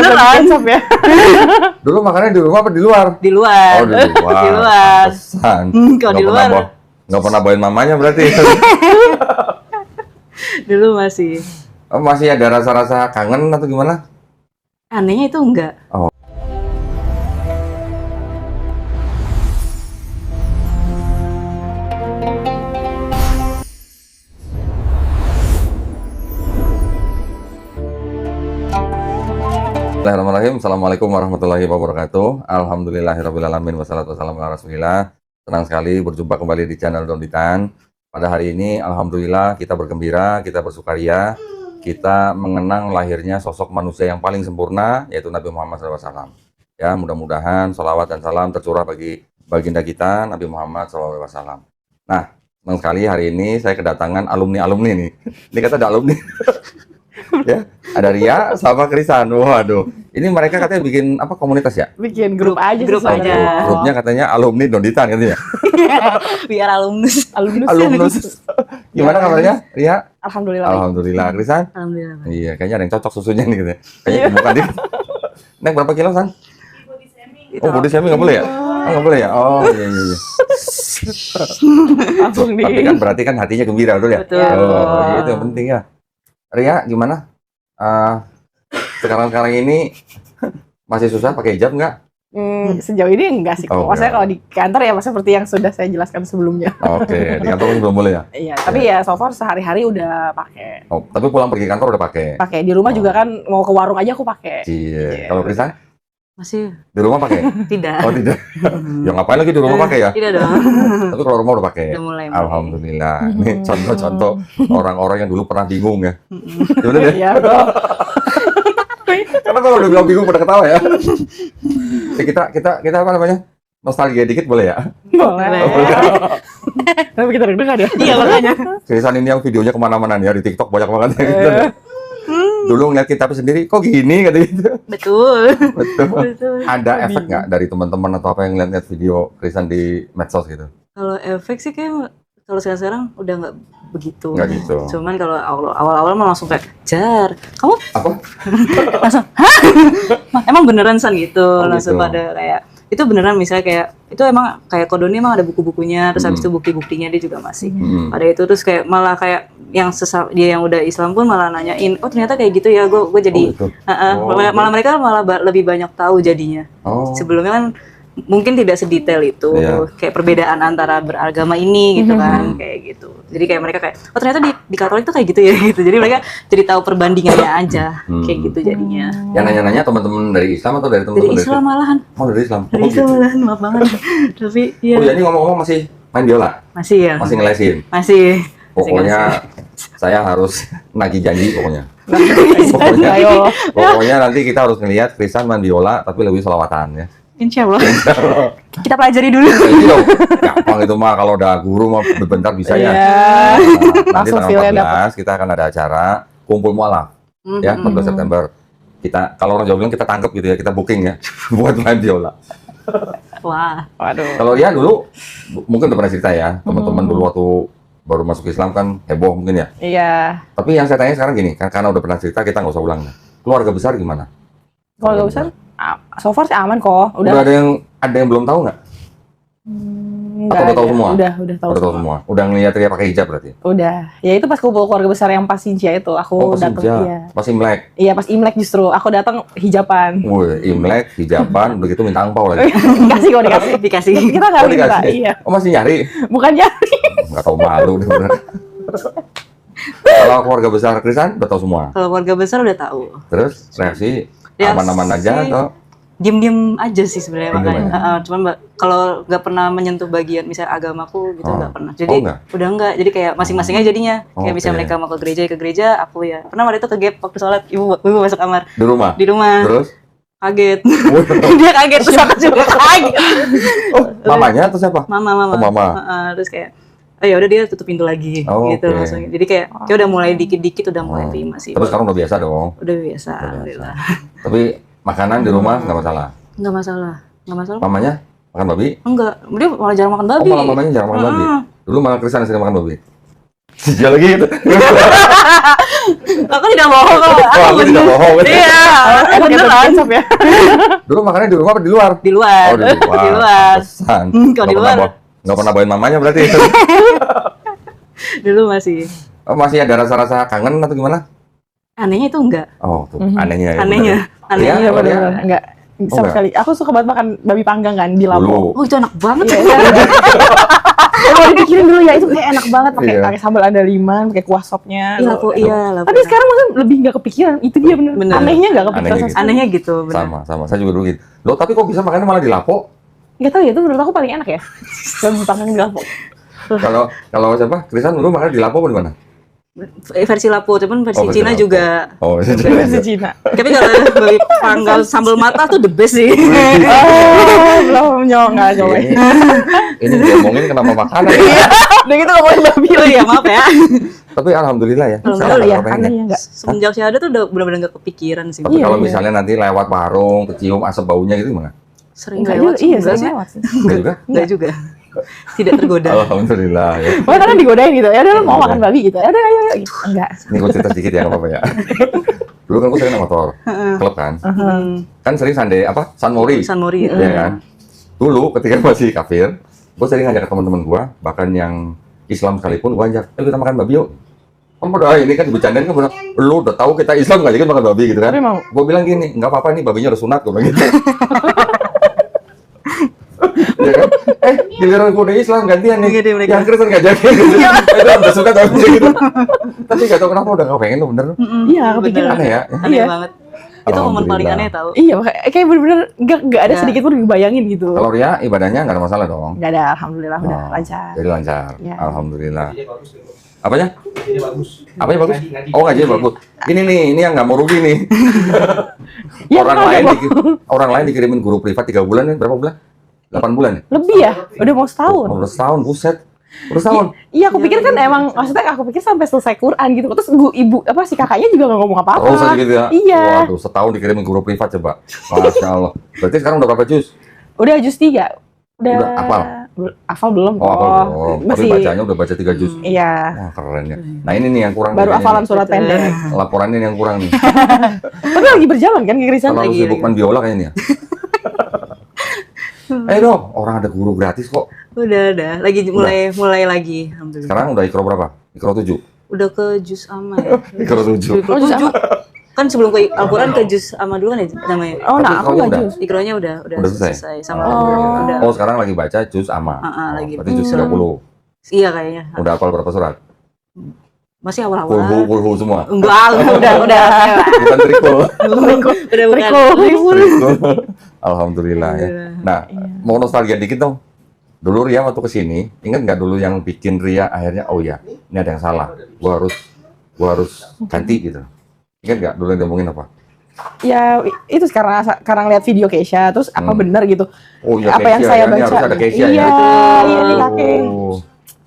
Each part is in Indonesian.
beneran. Ya. Dulu makannya di rumah apa di luar? Di luar. Oh, di luar. Di luar. Pantesan. Kalau di luar. Nggak pernah bawain mamanya berarti. Dulu masih. Oh, masih ada rasa-rasa kangen atau gimana? Anehnya itu enggak. Oh. Bismillahirrahmanirrahim. Assalamualaikum warahmatullahi wabarakatuh. Alhamdulillahirrahmanirrahim. Wassalatu wassalamu ala rasulillah. Senang sekali berjumpa kembali di channel Donditan. Pada hari ini, alhamdulillah kita bergembira, kita bersukaria, kita mengenang lahirnya sosok manusia yang paling sempurna, yaitu Nabi Muhammad SAW. Ya, mudah-mudahan sholawat dan salam tercurah bagi baginda kita, Nabi Muhammad SAW. Nah, senang sekali hari ini saya kedatangan alumni-alumni nih. Ini kata ada alumni. Ya, ada Ria sama Krisan. Waduh, ini mereka katanya bikin apa komunitas ya? Bikin grup aja. Grup sih, aja. sebenarnya. Grupnya katanya alumni Donditan katanya. Biar alumnus. Alumnus. Gimana kabarnya, Ria? Alhamdulillah. Alhamdulillah, Krisan? Alhamdulillah. Iya, kayaknya ada yang cocok susunya nih gitu. Kayaknya bukan dikit. Neng berapa kilo, San? Oh, body shaming nggak boleh ya? Oh, nggak boleh ya? Oh, iya. Langsung di. Tapi kan berarti kan hatinya gembira, betul ya? Betul. Oh, itu yang penting ya. Ria, gimana? Sekarang ini masih susah pakai hijab nggak? Sejauh ini enggak sih. Oh, Maksudnya enggak. kalau di kantor ya seperti yang sudah saya jelaskan sebelumnya. Oke, di kantor kan belum boleh ya? Iya, tapi ya so far sehari-hari udah pakai. Oh, tapi pulang pergi kantor udah pakai? Pakai di rumah juga kan mau ke warung aja aku pakai. Iya. Kalau Krisan? Masih Di rumah pakai? tidak. Oh, tidak. Ya ngapain lagi di rumah pakai ya? Tidak dong. Tapi kalau rumah udah pakai? Udah mulai. Alhamdulillah. Ini contoh-contoh orang-orang yang dulu pernah bingung ya. Gimana ya? Iya, bro. Karena kalau udah bilang bingung pada ketawa ya. Kita apa namanya? Nostalgia dikit boleh ya? Boleh. Tapi kita deg-degan ya. Iya makanya. Krisan ini yang videonya kemana-mana nih ya, di TikTok banyak banget ya. Gitu. Dulu ngeliat kita sendiri, kok gini kata gitu. Betul. Betul. Ada efek nggak dari teman-teman atau apa yang ngeliat video Krisan di medsos gitu? Kalau efek sih kayak kalau sekarang udah nggak begitu. Nggak gitu. Cuman kalau awal-awal mah langsung kayak jar. Kamu Apa? langsung hah? Emang beneran San gitu. Oh, Langsung gitu. pada kayak itu beneran misalnya kayak itu emang kayak Kodoni emang ada buku-bukunya terus habis itu bukti-buktinya dia juga masih ada itu terus kayak malah kayak yang dia yang udah Islam pun malah nanyain oh ternyata kayak gitu ya gue jadi gitu. malah mereka malah lebih banyak tahu jadinya sebelumnya kan mungkin tidak sedetail itu kayak perbedaan antara beragama ini gitu kan kayak gitu jadi kayak mereka kayak oh ternyata di Katolik tuh kayak gitu ya gitu jadi mereka jadi tahu perbandingannya aja kayak gitu jadinya Yang nanya-nanya teman-teman dari Islam atau dari dari teman-teman Islam malahan Oh, dari Islam. dari Oh, Islam gitu. malahan maaf banget tapi ya Oh, ya ini ngomong-ngomong masih main biola? masih ya Masih ngelesin? masih Pokoknya saya harus nagih janji pokoknya. Ayo. Pokoknya nanti kita harus ngelihat Krisan main biola tapi lebih selawatan ya. Insya Allah kita pelajari dulu Jadi dong, gampang itu mah kalau udah guru mah bentar bisa ya. Iya. Nah, nanti Langsung tanggal feel-nya 14 kita akan ada acara kumpul mualaf ya 14 September. Kita kalau orang Jawa bilang kita tangkep gitu ya, kita booking ya buat main biola. wah Waduh. Kalau dia dulu mungkin udah pernah cerita ya, teman-teman dulu waktu baru masuk Islam kan heboh mungkin ya. Iya. Tapi yang saya tanya sekarang gini, kan karena udah pernah cerita kita nggak usah ulang. Keluarga besar gimana? Keluarga besar so far sih aman kok. Udah ada yang belum tahu nggak? Enggak Atau udah tahu ada. semua? Udah tahu Udah tahu semua. Udah ngeliat dia pakai hijab berarti? Udah. Ya itu pas kumpul keluarga besar yang pas Sinja itu aku Pas datang hijab, iya. pas Imlek. Iya pas Imlek justru aku datang hijaban. Wih, Imlek, hijaban, begitu minta angpau lagi. Dikasih kok dikasih. dikasih Kita nggak Oh, minta. dikasih? Iya. Oh, masih nyari? Bukan nyari. Nggak tahu malu deh bener. Kalau keluarga besar Krisan udah tahu semua. kalau keluarga besar udah tahu Terus reaksi Ya, aman-aman aja sih. atau? diem aja sih sebenarnya Diem-diem makanya cuman kalau nggak pernah menyentuh bagian misalnya agamaku gitu nggak pernah jadi enggak? udah enggak jadi kayak masing-masing aja jadinya kayak Oke. misalnya mereka mau ke gereja aku ya pernah waktu itu ke gap waktu sholat ibu masuk kamar Di rumah? di rumah Terus? kaget dia kaget terus aku juga kaget Oh, mamanya atau siapa? mama Oh, mama. terus kayak oh ya udah dia tutup pintu lagi Oh, gitu oke. langsung jadi kayak udah mulai dikit-dikit udah mulai terima sih Terus sekarang udah biasa dong. udah biasa alhamdulillah Tapi makanan di rumah nggak masalah. nggak masalah Mamanya makan babi? enggak dia malah jarang makan Oh, babi malah mamanya jarang makan babi. Dulu malah Krisan yang sering makan babi. Dia lagi gitu. aku tidak bohong kok Oh, aku tidak bohong. iya beneran. Ya. Dulu makannya di rumah apa di luar? Di luar. Oh, di luar. Di luar. Pantesan. Kalau di luar. Nggak pernah bawain mamanya berarti. Dulu masih. Oh, masih ada rasa-rasa kangen atau gimana? Anehnya itu enggak. Oh, tuh. Anehnya ya. Anehnya. bener. Anehnya. Iya, benar-benar enggak. Sama enggak? sekali. Aku suka banget makan babi panggang kan di Dulu. Lampung. Oh, itu enak banget. Iya. Kalau dipikirin dulu ya itu kayak enak banget pakai Iya. pakai sambal andaliman, pakai kuah sopnya. Iya, kok iya lah. Tapi sekarang maksudnya lebih nggak kepikiran. Itu dia bener. Bener. Anehnya nggak kepikiran. Anehnya sama gitu. sekali. Anehnya gitu, benar. Sama. Saya juga dulu gitu. Loh, tapi kok bisa makannya malah di Lapo? Nggak tahu ya itu menurut aku paling enak ya. Babi panggang di Lampung. Kalau siapa? Krisan dulu makan di Lapo apa di mana? Versi Lapo, cuman versi Oh, versi Cina Lapo. juga. Oh, Versi Cina. Tapi kalau babi panggang sambal mata tuh the best sih. Oh, belum nggak coba. Ini diomongin kenapa makanan ya? Udah gitu ngomongin babi Oh lagi. iya, maaf ya. Tapi alhamdulillah ya. Alhamdulillah Saya nggak ya, kepengen. anehnya nggak. Semenjak syahadat tuh udah benar-benar nggak kepikiran sih. Tapi Iya, kalau iya. misalnya nanti lewat warung, kecium asap baunya gitu gimana? Sering Enggak lewat juga, iya enggak sering sih? lewat sih. Enggak juga? Enggak juga. Tidak tergoda. Alhamdulillah ya. Pokoknya kadang digodain gitu, ya udah lu mau Digodain. makan babi gitu, ya udah ayo gitu. Enggak. Ini gue cerita sedikit ya, nggak apa-apa ya. Dulu kan gue sering naik motor, klub kan. Kan sering San Mori. San Mori. Iya kan? Dulu ketika masih kafir, gue sering ngajak teman-teman gue, bahkan yang Islam sekalipun, gue ajak, ayo kita makan babi yuk. Kan pada ini kan dibercandain kan bilang, lu udah tahu kita Islam ngajakin makan babi gitu kan? Tapi mau. Gue bilang gini, nggak apa-apa nih babinya udah sunat, gue bilang gitu. Ya kan? Giliran gue udah Islam gantian nih, Ganti mereka. yang Kristen ngajakin gitu. Itu udah sunat babinya gitu. Tapi nggak tahu kenapa udah nggak pengen tuh bener. Iya, kepikiran. Aneh ya. Aneh Iya. banget. Itu momen paling Alhamdulillah. aneh tahu. Iya, makanya kayak bener-bener nggak ada Ya. sedikit pun dibayangin gitu. Kalau Ria ibadahnya nggak ada masalah dong. Nggak ada, alhamdulillah udah Oh, lancar. Jadi lancar. Ya. Alhamdulillah. Ngajinya bagus tuh. Apanya? Ngajinya bagus. Apanya bagus? Ngaji. Oh ngajinya bagus. Ini nih, ini yang nggak mau rugi nih. Ya, orang lain dikirimin guru privat 3 bulan nih, berapa bulan? 8 bulan ya? Lebih ya, udah mau setahun. Oh, udah setahun, buset. Udah setahun. Iya, aku pikir kan emang maksudnya aku pikir sampai selesai Quran gitu. Terus ibu apa si kakaknya juga nggak ngomong apa-apa. Oh, usah gitu ya? Iya. Waduh, setahun dikirimin guru privat coba. Masya Allah. Berarti sekarang udah berapa juz? Udah juz 3. Udah hafal? Hafal belum? Oh, apa belum? Tapi Masih. bacanya udah baca 3 juz. Iya. Wah, keren ya. Nah, ini nih yang kurang. Baru nih, hafalan ini. surat pendek. Laporan ini yang kurang nih. Tapi lagi berjalan kan kekrisan? Terlalu lagi, sibuk lagi. main biola kayaknya. Ayo dong, orang ada guru gratis kok. Udah. Lagi mulai lagi. Alhamdulillah. Sekarang udah ikro berapa? Ikro 7. Udah ke juz amma ya. Ikro 7. Ikro Oh, juz 7. Kan sebelum ke Al-Qur'an ke juz amma dulu kan ya namanya. Oh, nah Tapi aku ikronya nggak udah? juz. Ikronya udah Udah selesai? sama Oh. Alhamdulillah. Udah. Oh, sekarang lagi baca juz amma. Lagi. Berarti juz 30. Iya kayaknya. Udah hafal berapa surat? Masih awal-awal. Kulhu semua. Enggak, udah. Bukan trikul. Udah bukan. Trikul. Trikul. Alhamdulillah ya. Nah, Iya. mau nostalgia dikit dong. Dulu Ria waktu kesini, ingat nggak dulu yang bikin Ria akhirnya, oh ya, ini ada yang salah. Gua harus ganti gitu. Ingat nggak dulu yang diomongin apa? Ya itu sekarang lihat video Keisha terus apa benar gitu. Oh iya, Apa yang Keisha saya ya. Ini baca. harus ada Keisha Iya, ya. iya nih kakek. Oh.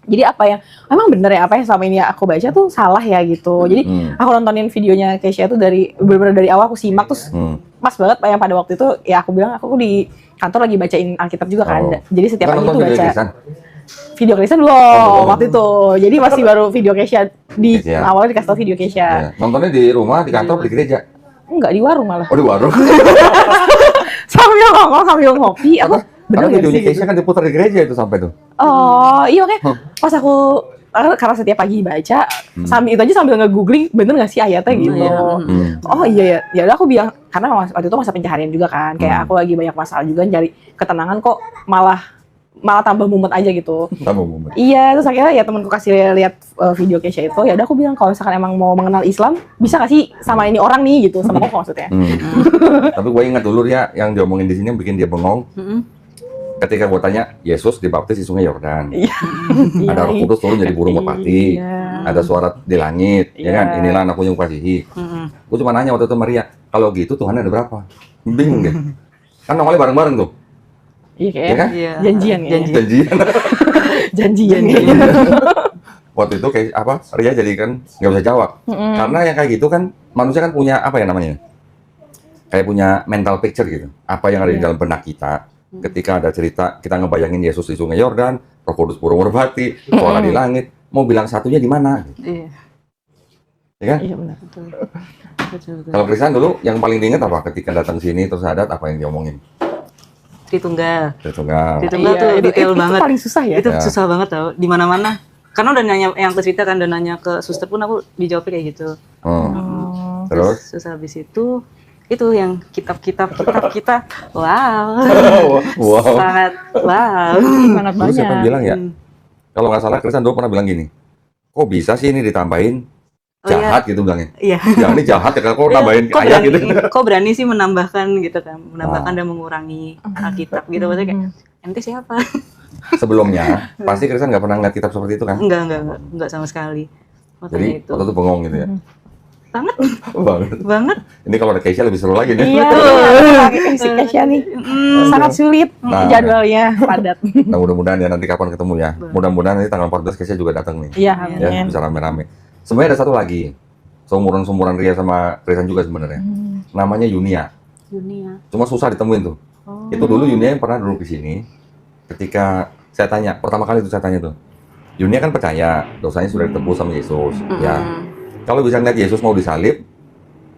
Jadi apa yang emang bener ya apa yang selama ini aku baca tuh salah ya gitu. Jadi aku nontonin videonya Keisha tuh bener-bener dari awal aku simak terus pas banget yang pada waktu itu ya aku bilang aku di kantor lagi bacain Alkitab juga kan. Oh. Jadi setiap Kan pagi nonton tuh video baca Krisan? video Keisha belum belum. waktu itu. Jadi masih baru video Keisha di Iya. awalnya dikasih tau video Keisha. Ya. Nontonnya di rumah, di kantor, di gereja. Enggak di warung malah. Oh di warung. Sambil ngomong sambil ngopi aku Karena bener gak videonya sih? Keisha kan diputar di gereja itu sampai tuh. Oh iya oke. Pas aku karena setiap pagi baca sambil itu aja sambil nge-googling bener gak sih ayatnya gitu. Iya. Oh iya ya. Ya udah aku bilang karena waktu itu masa pencaharian juga kan. Kayak aku lagi banyak masalah juga nyari ketenangan kok malah tambah mumet aja gitu. Tambah mumet. Iya, terus akhirnya ya temanku kasih lihat video Keisha itu, ya udah aku bilang kalau misalkan emang mau mengenal Islam, bisa gak sih sama ini orang nih gitu, sama kok maksudnya. Tapi gue ingat dulu ya yang diomongin di sini yang bikin dia bengong. Ketika gue tanya, Yesus dibaptis di Sungai Yordan. Iya. Ada Roh Kudus turun jadi burung merpati. Iya. Ada suara di langit, ya kan? Iya. Inilah anakku yang kukasihi. Gue cuma nanya waktu itu Maria, kalau gitu Tuhan ada berapa? Bingung deh. Kan nongolnya bareng-bareng tuh. Iya Iya kan? Iya. janjian ya. Janjian. Janjian ya. Waktu itu kayak apa? Ria jadi kan nggak bisa jawab. Karena yang kayak gitu kan manusia kan punya apa ya namanya? Kayak punya mental picture gitu. Apa yang ada di dalam benak kita. Ketika ada cerita kita ngebayangin Yesus di Sungai Yordan, Roh Kudus burung merpati, suara di langit, mau bilang satunya di mana? Iya. Ya kan? Iya benar. Betul. Betul. Kalau Krisan dulu yang paling diingat apa ketika datang sini terus adat apa yang diomongin? Tritunggal. Tritunggal. Tritunggal tuh detail banget. Itu paling susah ya. Itu susah banget tau. Di mana-mana. Karena udah nanya yang ke cerita kan, udah nanya ke suster pun aku dijawabnya kayak gitu. Terus? Terus habis itu yang kitab kita, wow. Wow. Sangat wow. Sangat Dulu banyak. siapa yang bilang ya? Kalau nggak salah Krisan dulu pernah bilang gini, kok bisa sih ini ditambahin jahat gitu bilangnya. Iya. Ya ini jahat ya, kok nambahin Kok ayat berani, gitu. kok berani sih menambahkan gitu kan, menambahkan dan mengurangi Alkitab gitu, maksudnya kayak ente siapa? Sebelumnya pasti Krisan nggak pernah ngeliat kitab seperti itu kan? Enggak sama sekali. Makanya Jadi itu waktu itu bengong gitu ya. banget Banget. Ini kalau ada Keisha lebih seru lagi nih. Iya, si Keisha nih sangat sulit Nah. jadwalnya padat. Nah, mudah-mudahan ya nanti kapan ketemu ya. Mudah-mudahan nanti tanggal 14 Keisha juga datang nih. Iya, Ya, amin. bisa rame-rame. Sebenarnya ada satu lagi. Seumuran Ria sama Krisan juga sebenarnya. Namanya Yunia. dunia. Cuma susah ditemuin tuh. Itu dulu Yunia yang pernah duduk di sini. Ketika saya tanya, pertama kali itu saya tanya tuh. Yunia kan percaya dosanya sudah ditebus sama Yesus. Ya. Kalau bisa ngeliat Yesus mau disalib,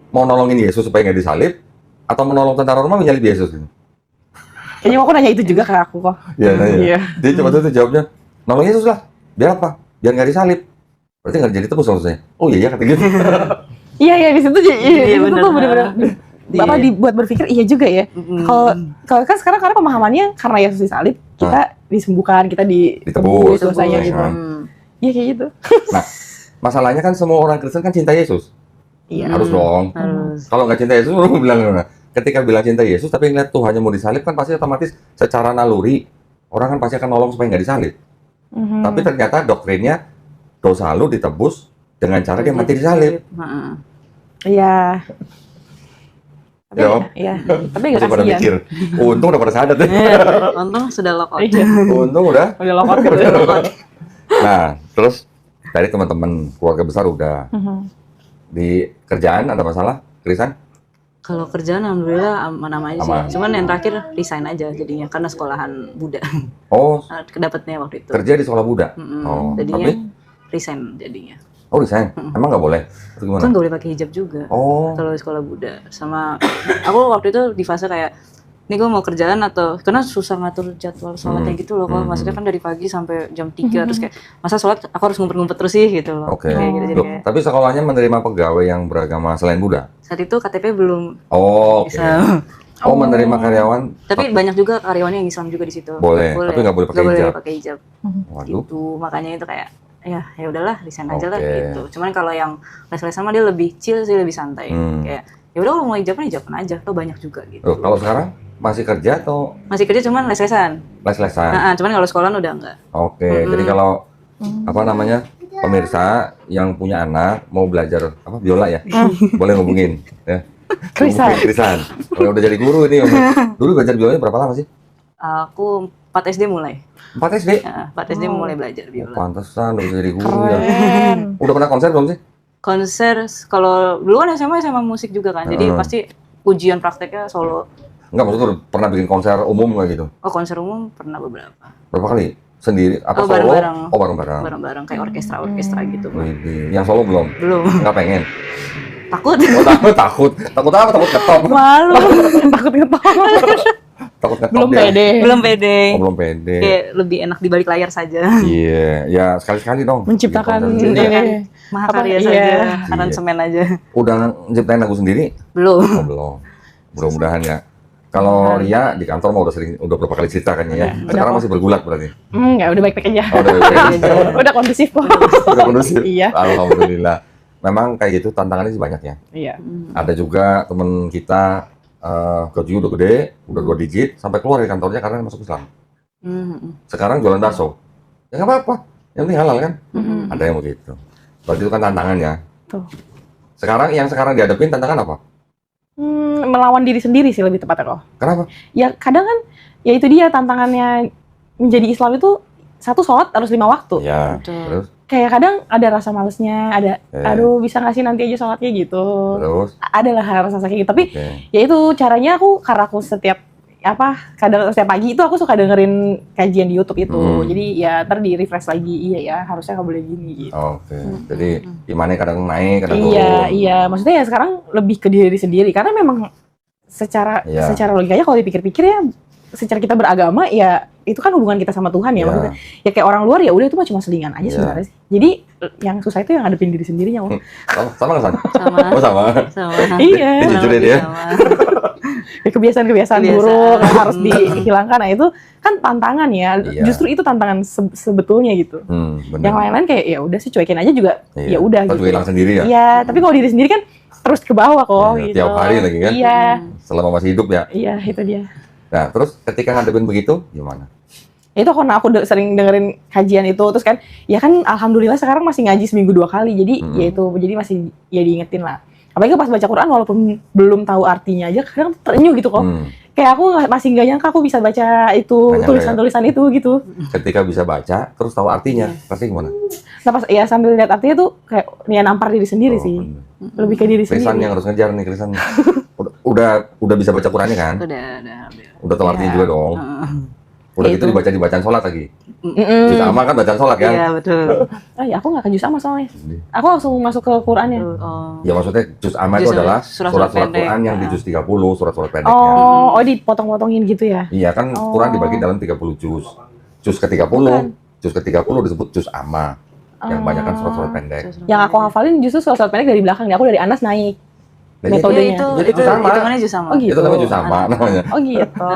mau nolongin Yesus supaya nggak disalib, atau menolong tentara Roma menyalib Yesus. Kayaknya aku nanya itu juga ke aku kok. Iya, nanya. Iya. Dia coba tuh jawabnya, nolong Yesus lah. Biar apa? Biar nggak disalib. Berarti nggak jadi tebus maksudnya. Oh iya kata gitu. Iya, di situ Iya, itu tuh bener. benar-benar Bapak dibuat berpikir iya juga ya. Kalau kan sekarang karena pemahamannya karena Yesus disalib, kita disembuhkan, kita ditebus dosanya gitu. Iya kayak gitu. Nah, masalahnya kan semua orang Kristen kan cinta Yesus. Iya. Harus dong. Harus. Kalau nggak cinta Yesus, lu bilang gimana? Ketika bilang cinta Yesus, tapi ngeliat Tuhannya mau disalib, kan pasti otomatis secara naluri, orang kan pasti akan nolong supaya nggak disalib. Tapi ternyata doktrinnya, dosa lu ditebus dengan cara dia mati disalib. Iya. Tapi, Ya, Om. iya. Tapi nggak Masih pada kasihan. mikir, untung udah pada sadar deh. Untung sudah lock out. Iya. Untung udah. Udah lokot gitu. Nah, terus dari teman-teman keluarga besar udah. Di kerjaan ada masalah, Krisan? Kalau kerjaan alhamdulillah aman-aman aja Aman. sih. Cuman yang terakhir resign aja jadinya karena sekolahan Buddha. Oh, Kedapatnya waktu itu. kerja di sekolah Buddha? Oh, Jadinya tapi? resign jadinya. Oh, resign? Emang nggak boleh? Atau gimana? Kan gak boleh pakai hijab juga. Oh, Kalau di sekolah Buddha. Sama aku waktu itu di fase kayak ini gue mau kerjaan atau karena susah ngatur jadwal sholatnya gitu loh. Kalau maksudnya kan dari pagi sampai jam 3 terus kayak masa sholat aku harus ngumpet-ngumpet terus sih gitu loh. oke. Kayak gitu, jadi Loh, kayak, tapi sekolahnya menerima pegawai yang beragama selain Buddha? saat itu KTP belum Oh, oke. bisa. Oh, menerima karyawan? Tapi banyak juga karyawannya yang Islam juga di situ. Boleh, tapi nggak boleh pakai Nggak hijab. pakai hijab. Waduh. Gitu. Makanya itu kayak ya udahlah resign aja lah Oke. gitu. Cuman kalau yang les-lesan mah dia lebih chill sih, lebih santai. Kayak ya udah kalau mau hijaban aja, tuh banyak juga gitu. Loh, kalau sekarang masih kerja atau Masih kerja cuman les-lesan. les-lesan? Cuman kalau sekolahan udah enggak. Oke, jadi kalau apa namanya pemirsa yang punya anak mau belajar apa biola ya, boleh ngubungin ya. Krisan. Hubungin Krisan. Kalau udah jadi guru ini, dulu belajar biolanya berapa lama sih? Aku 4 SD mulai. 4 SD? 4 SD mulai belajar biola. Pantesan udah bisa jadi guru ya. Keren. Udah pernah konser belum sih? Konser kalau dulu kan SMA musik juga kan. Jadi pasti ujian prakteknya solo. Enggak, maksudnya udah pernah bikin konser umum nggak gitu? Oh, konser umum pernah beberapa. Berapa kali? Sendiri? Apa Oh, solo? bareng-bareng. Oh, bareng-bareng. Bareng-bareng kayak orkestra gitu. Widih. Yang solo belum? Belum. Nggak pengen? Takut. Oh, takut. Takut apa? Takut ketop. Malu. Takut ketawa. Takut ketop Belum dia. pede. Belum pede. Oh, belum pede. Kayak lebih enak di balik layar saja. Iya, ya sekali-sekali dong. Menciptakan Bikin konser sendiri. ini. Mahakarya Apa? saja, Iya. aransemen aja. Udah nyiptain lagu sendiri? Belum. Oh, belum. Mudah-mudahan ya. Kalau Ria di kantor mah udah berapa kali cerita kan ya. Sekarang masih bergulat berarti. Enggak, udah baik-baik aja. Oh, udah Udah kondusif kok. udah kondusif. Iya. Alhamdulillah. Memang kayak gitu tantangannya sih banyak ya. Iya. Ada juga temen kita gajinya udah gede, udah 2 digit, sampai keluar dari kantornya karena masuk Islam. Sekarang jualan bakso. Ya nggak apa-apa, yang penting halal kan? Ada yang begitu. Berarti itu kan tantangan ya. Tuh. Yang sekarang dihadapin tantangan apa? Melawan diri sendiri sih lebih tepatnya kok. Kenapa? Ya kadang kan, ya itu dia tantangannya menjadi Islam itu satu sholat harus 5 waktu. Ya, Betul. terus? Kayak kadang ada rasa malesnya, ada aduh bisa nggak sih nanti aja sholatnya gitu. Terus? Adalah rasa sakit gitu. Tapi Oke. ya itu caranya karena aku setiap kadang setiap pagi itu aku suka dengerin kajian di YouTube itu. Jadi ya ntar di refresh lagi, iya ya harusnya nggak boleh gini gitu. Oke. Jadi imannya kadang naik, kadang turun. Iya. Maksudnya ya sekarang lebih ke diri sendiri karena memang secara logikanya kalau dipikir-pikir ya, secara kita beragama ya itu kan hubungan kita sama Tuhan ya. Maksudnya ya kayak orang luar ya udah itu mah cuma selingan aja sebenarnya sih. Jadi yang susah itu yang ngadepin diri sendirinya. Sama nggak, San? Sama. Oh, sama. Iya. Jujur ya dia. Ya, kebiasaan buruk yang harus dihilangkan. Nah itu kan tantangan ya. Justru itu tantangan sebetulnya gitu. Yang lain-lain kayak ya udah sih cuekin aja juga. Ya udah gitu. Hilang sendiri ya. Iya, tapi kalau diri sendiri kan terus ke bawah kok gitu. Tiap hari lagi kan. Iya. Selama masih hidup ya. Iya, itu dia. Nah, terus ketika ngadepin begitu gimana? Itu karena aku sering dengerin kajian itu, terus kan ya kan alhamdulillah sekarang masih ngaji seminggu 2 kali. Jadi ya itu jadi masih ya diingetin lah. Apalagi pas baca Quran walaupun belum tahu artinya aja kadang terenyuh gitu kok. Kayak aku masih nggak nyangka aku bisa baca itu tulisan-tulisan itu gitu. Ketika bisa baca terus tahu artinya, pasti gimana? Nah pas ya sambil lihat artinya tuh kayak ya nampar diri sendiri sih. Bener. Lebih ke diri sendiri. Krisan yang harus ngejar nih Krisan. udah bisa baca Qurannya kan? Udah tahu artinya juga dong. Udah gitu dibaca di bacaan sholat lagi. Juz amma kan bacaan sholat kan? Iya betul. Ya aku nggak ke juz amma soalnya. Aku langsung masuk ke Qurannya. Ya maksudnya juz amma itu adalah surat-surat Quran yang di juz 30, surat-surat pendeknya. Oh dipotong-potongin gitu ya? Iya kan Quran dibagi dalam 30 juz. Juz ke-30, juz ke-30 disebut juz amma. Yang banyak kan surat-surat pendek. Yang aku hafalin justru surat-surat pendek dari belakang. Aku dari Anas naik. Metodenya. Jadi itu sama. Hitungannya juz sama. Oh gitu. Itu namanya juz sama namanya. Oh gitu.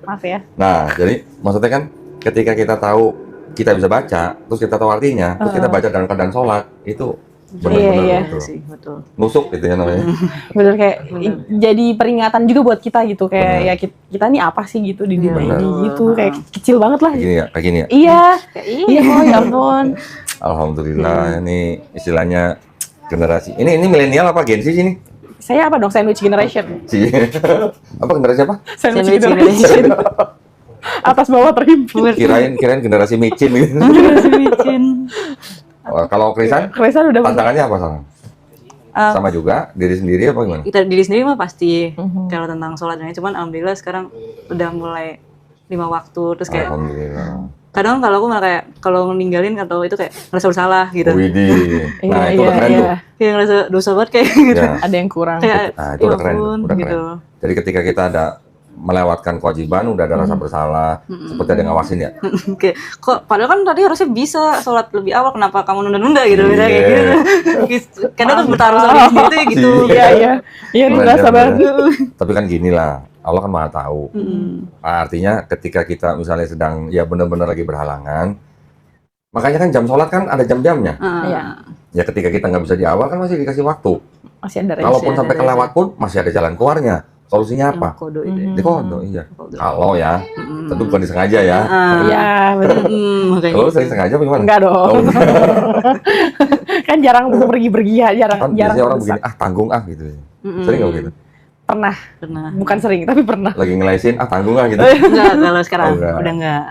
Maaf ya. Nah, jadi maksudnya kan ketika kita tahu kita bisa baca, terus kita tahu artinya, terus kita baca dalam keadaan sholat, itu benar-benar betul. nusuk gitu ya namanya. Bener kayak jadi peringatan juga buat kita gitu kayak ya kita nih apa sih gitu di dunia ini gitu kayak kecil banget lah. Kayak gini ya. Iya. Oh ya ampun. Alhamdulillah ini istilahnya generasi. Ini milenial apa Gen Z sini? Saya apa dong sandwich generation? Apa generasi apa? Sandwich generation. Atas bawah terhimpun. Kirain generasi micin gitu. Generasi micin. Kalau Krisan udah tantangannya apa sekarang? Sama juga diri sendiri apa gimana? Kita diri sendiri mah pasti kalau tentang sholatnya, cuman alhamdulillah sekarang udah mulai 5 waktu terus kayak alhamdulillah. Kadang kalau aku malah kayak kalau ninggalin atau itu kayak ngerasa bersalah gitu. Widih. Nah, itu udah keren tuh. Kayak ngerasa dosa banget kayak gitu. Ada yang kurang. Kayak, itu udah keren, udah gitu. keren. Jadi ketika kita ada melewatkan kewajiban, udah ada rasa bersalah, seperti ada yang ngawasin ya. Kayak kok padahal kan tadi harusnya bisa sholat lebih awal, kenapa kamu nunda-nunda gitu, kayak gitu. Karena tuh bertaruh sama diri sendiri tuh gitu. Iya, ngerasa banget. Tapi kan gini lah, Allah kan maha tahu. Artinya ketika kita misalnya sedang ya benar-benar lagi berhalangan, makanya kan jam sholat kan ada jam-jamnya. Ya ketika kita nggak bisa di awal kan masih dikasih waktu. Masih ada. Kalaupun sampai kelewat pun masih ada jalan keluarnya. Solusinya apa? Kodo itu. Di kodo, iya. Kalau ya, tentu bukan disengaja ya. Iya, betul. Kalau sering sengaja bagaimana? Enggak dong. Kan jarang untuk pergi-pergi ya, jarang. Biasanya orang begini, tanggung gitu. Sering nggak begitu? Pernah. Bukan sering, tapi pernah. Lagi ngelesin, tanggung gitu. Enggak, kalau sekarang udah enggak.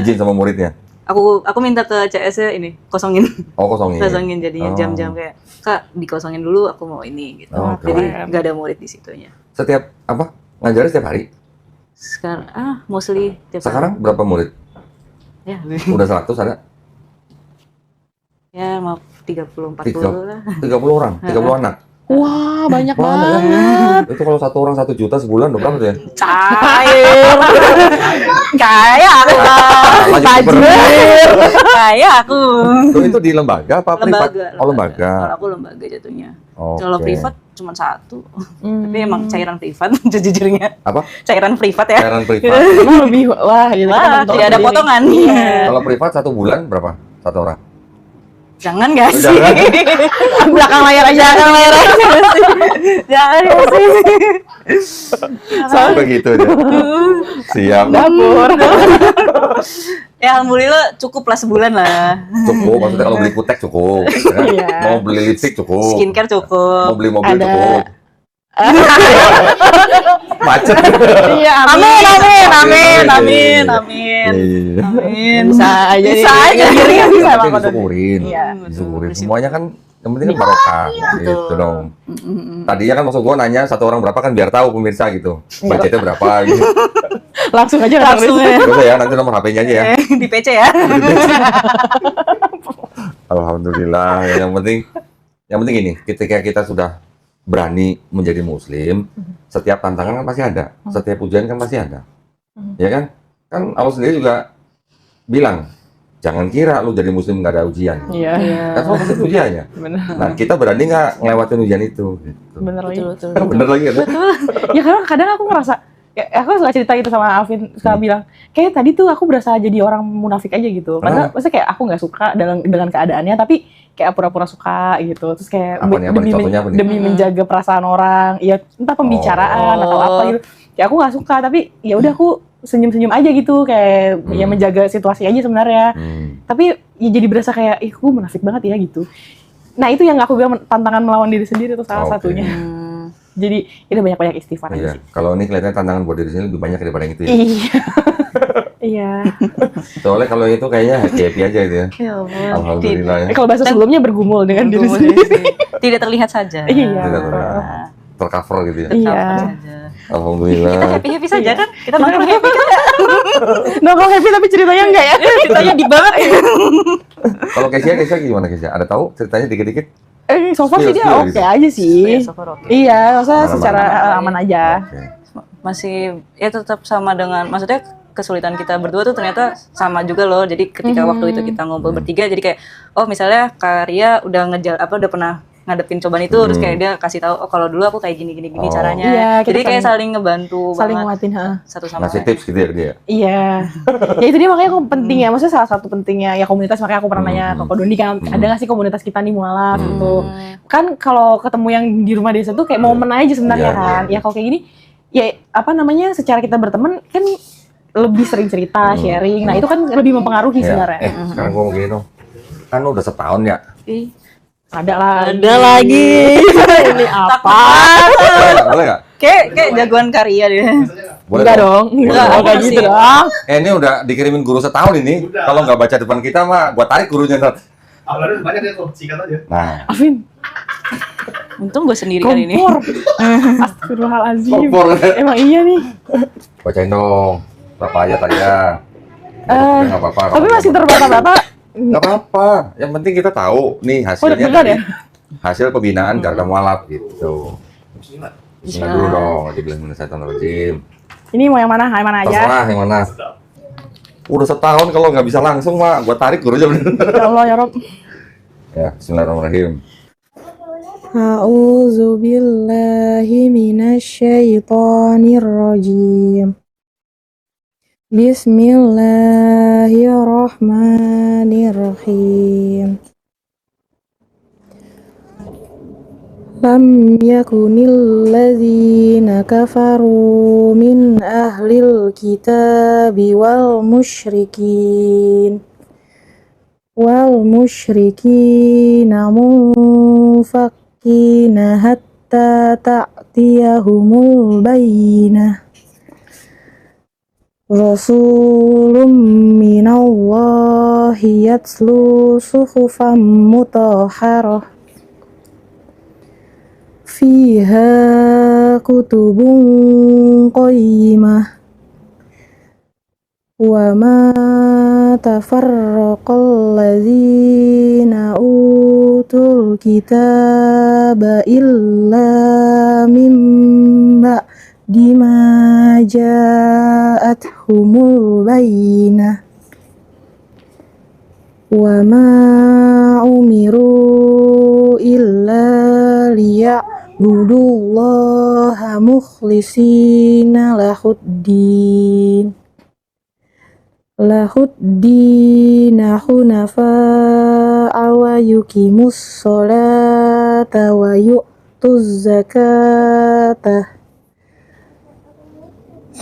Izin sama muridnya. Aku minta ke CS-nya ini kosongin. Oh, kosongin. Kosongin jadinya jam-jam kayak Kak dikosongin dulu aku mau ini gitu. Jadi nggak ada murid di situnya. Setiap apa? Ngajarnya setiap hari? Sekarang mostly tiap Sekarang berapa murid? Ya. Udah 100 ada? Ya, mau 30-40 lah. 30 orang, 30 anak. Wah, banyak banget. Itu kalau 1 orang 1 juta sebulan berapa tuh ya? Cair. Kayak aku lah. Tajir. Kayak aku. Itu di lembaga apa privat? Oh, lembaga. Kalau aku lembaga jatuhnya. Okay. Kalau privat cuma 1. Tapi emang cairan privat sejujurnya. Apa? Cairan privat ya. Cairan privat. Emang lebih gitu. Wah, tidak ada potongan. Kalau privat 1 bulan berapa? 1 orang? Jangan gak sih? Belakang layar aja. Jangan gak sih? Soalnya begitu aja. Siap. Dapur. Ya alhamdulillah cukup lah sebulan lah. Cukup, maksudnya kalau beli kutek cukup. Mau beli lipstick cukup. Skincare cukup. Mau beli mobil cukup. Macet. Iya, amin. Bisa aja. Bisa. Disyukurin. Disyukurin. Semuanya kan Yang penting kan barokah gitu dong. Tadinya kan maksud gue nanya satu orang berapa kan biar tahu pemirsa gitu. Budgetnya berapa gitu. Langsung aja Langsung ya. Terus ya nanti nomor HP-nya aja ya. Di PC ya. Alhamdulillah. Yang penting ini, ketika kita sudah berani menjadi muslim, setiap tantangan kan pasti ada, setiap ujian kan pasti ada. Ya kan? Kan Allah sendiri juga bilang, jangan kira lu jadi muslim nggak ada ujian. Iya. Kan semua pasti ada ujiannya. Bener. Nah, kita berani nggak ngelewatin ujian itu? Gitu. Bener lagi. Betul. Bener lagi kan? Ya karena kadang aku ngerasa, ya, aku suka cerita gitu sama Alvin, suka bilang, kayak tadi tuh aku berasa jadi orang munafik aja gitu. Padahal maksudnya kayak aku nggak suka dengan keadaannya, tapi kayak pura-pura suka gitu. Terus kayak Apa nih, contohnya apa nih? demi menjaga perasaan orang, ya entah pembicaraan atau apa gitu. Kayak aku nggak suka, tapi ya udah aku senyum-senyum aja gitu, kayak ya menjaga situasi aja sebenarnya. Tapi ya jadi berasa kayak, ih aku munafik banget ya gitu. Nah itu yang aku bilang tantangan melawan diri sendiri tuh salah satunya. Jadi itu banyak-banyak istighfar aja sih. Kalau ini kelihatannya tantangan buat diri sendiri lebih banyak daripada yang itu ya. Iya. Iya. Soalnya kalau itu kayaknya happy aja gitu ya. Ya Allah. Alhamdulillah ya. Kalau bahasa sebelumnya bergumul dengan diri sendiri. Tidak terlihat saja. Iya. Tidak terlihat. Tercover gitu ya. Iya. Saja. Alhamdulillah. Kita happy saja kan? Kita nongkrong happy kan? Nongkrong happy tapi ceritanya enggak ya? Ceritanya di banget. Kalau Kesia gimana Kesia? Ada tahu ceritanya dikit-dikit? So far sih dia Spill oke gitu. aja sih. So far oke. Iya, maksudnya Aman-aman. secara aman aja. Oke. Masih ya tetap sama dengan, maksudnya kesulitan kita berdua tuh ternyata sama juga loh. Jadi ketika waktu itu kita ngumpul bertiga, jadi kayak oh misalnya Karya udah udah pernah ngadepin cobaan itu, terus kayak dia kasih tahu oh kalau dulu aku kayak gini caranya. Iya, kita jadi kayak saling ngebantu saling banget nguatin, satu sama Ngasih lain. tips gitu ya ke dia. Iya. Ya itu dia makanya aku penting ya, maksudnya salah satu pentingnya ya komunitas, makanya aku pernah nanya ke Ko Doni kan ada nggak sih komunitas kita nih mualaf gitu. Kan kalau ketemu yang di rumah desa tuh kayak momen aja sebenarnya Iya, kan. Ya kalau kayak gini ya apa namanya secara kita berteman kan lebih sering cerita, sharing. Nah, itu kan lebih mempengaruhi Ya. sebenarnya. Sekarang gua mau gini dong. Kan lu udah setahun ya. Ih, Ada lagi. ada lagi. Ini apa? Boleh nggak? Kayak jagoan Karya dia. Boleh Enggak dong. Enggak Boleh. kayak gitu dong. Ini udah dikirimin guru setahun ini. Kalau nggak baca depan kita mah gua tarik gurunya ntar. Awalnya banyak ya tuh, sikat aja. Nah, Alvin, Untung gue sendiri kali ini. kompor. Astagfirullahaladzim. kompor. Emang iya nih. Bacain dong. Berapa ayat aja. Nggak apa-apa. Tapi masih terbata-bata. Nggak apa-apa. Yang penting kita tahu nih hasilnya. benar ya? Hasil pembinaan Garda Mualaf gitu. Bismillah dulu dong. Bismillahirrahmanirrahim. Ini mau yang mana? Yang mana aja? Terserah yang mana. Udah setahun kalau nggak bisa langsung mah gua tarik gurunya bener. Ya Allah ya Rob. Ya, bismillahirrahmanirrahim. A'udzu billahi minasyaitonir rajim. Bismillahirrahmanirrahim. Lam yakunil ladzina kafaru min ahlil kitabi wal musyrikin munfakkina hatta ta'tiyahumul bayyinah. Rasulun minallahi yatlu suhufan mutahharah fiha kutubun qayyimah wa ma tafarraqal ladzina utul kitaba illa min ba'di ma ja'athumul bayyinah wa ma umiru illa liya'budullaha mukhlishina lahuddina hunafa'a wa yuqimus sholata wa yu'tuz zakata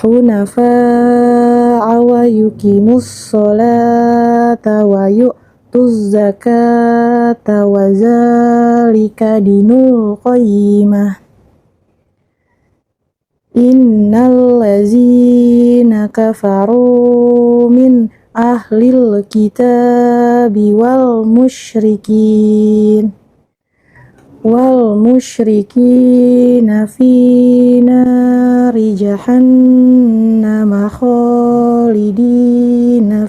hunafa'a wa yuqimus sholata wa yu'tuz zakata wa zalika dinul qayyimah. Innal ladzina kafaru min ahlil kitabi wal musyrikin wal musyrikina fi nari jahannam khalidina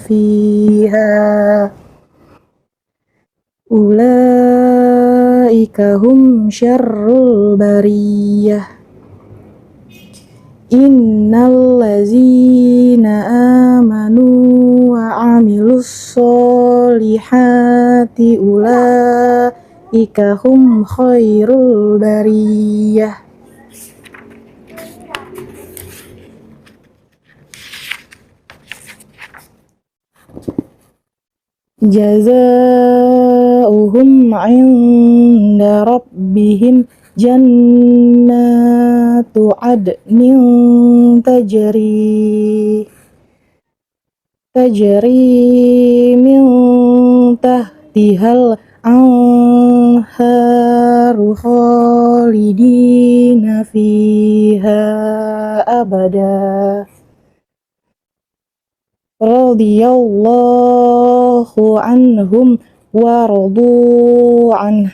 fiha ulaika hum syarrul bariyah innal ladzina amanu wa amilus solihati ulaika hum khairul bariyah. Jazaohum 'inda rabbihim jannatu adnin tajri min tahtihal anharu khalidina fiha abada radiyallahu anhum wa radu anhu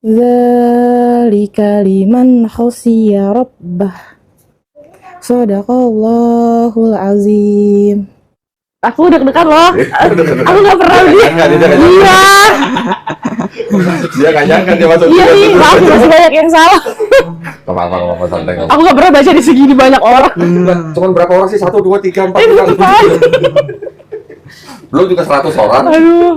dzalika liman khasyiya rabbah. Shadaqallahul azim. Aku deg-degan loh. Aku nggak pernah Iya. Dia nggak nyangka dia masuk. Iya nih, maaf masih banyak yang salah. Apa santai. Aku nggak pernah baca di segini banyak orang. Cuman berapa orang sih? 1, 2, 3, 4, 5. Belum juga 100 orang. Aduh.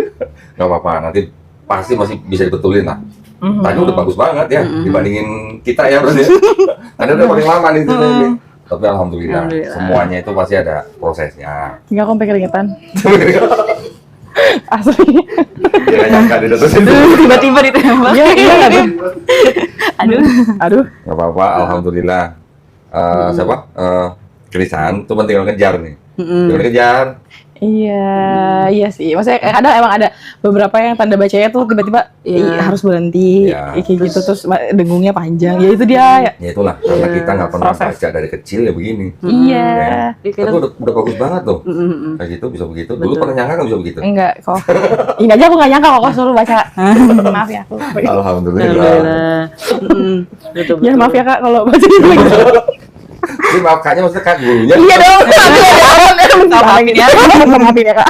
Gak apa-apa, nanti pasti masih bisa dibetulin lah. Tadi udah bagus banget ya dibandingin kita ya berarti. Karena udah paling lama nih ini. Tapi alhamdulillah semuanya itu pasti ada prosesnya. Enggak, aku sampai keringetan. Asli. Dia nggak nyangka dia datang sini. Tiba-tiba ditembak. Iya, Aduh. Gak apa-apa, alhamdulillah. Siapa? Krisan, cuma tinggal ngejar nih. Tinggal ngejar. Iya sih. Maksudnya kadang emang ada beberapa yang tanda bacanya tuh tiba-tiba harus berhenti, kayak gitu terus dengungnya panjang. Ya itu dia. Ya itulah, karena kita nggak pernah baca dari kecil ya begini. Iya. Tapi udah bagus banget tuh. Kayak gitu bisa begitu. Dulu pernah nyangka nggak bisa begitu? Enggak kok. Ini aja aku nggak nyangka kok suruh baca. Maaf ya aku. Alhamdulillah. Ya maaf ya Kak kalau baca gitu. Ini maaf kaknya maksudnya Kak gurunya. Iya dong. Maafin ya. Maafin ya Kak.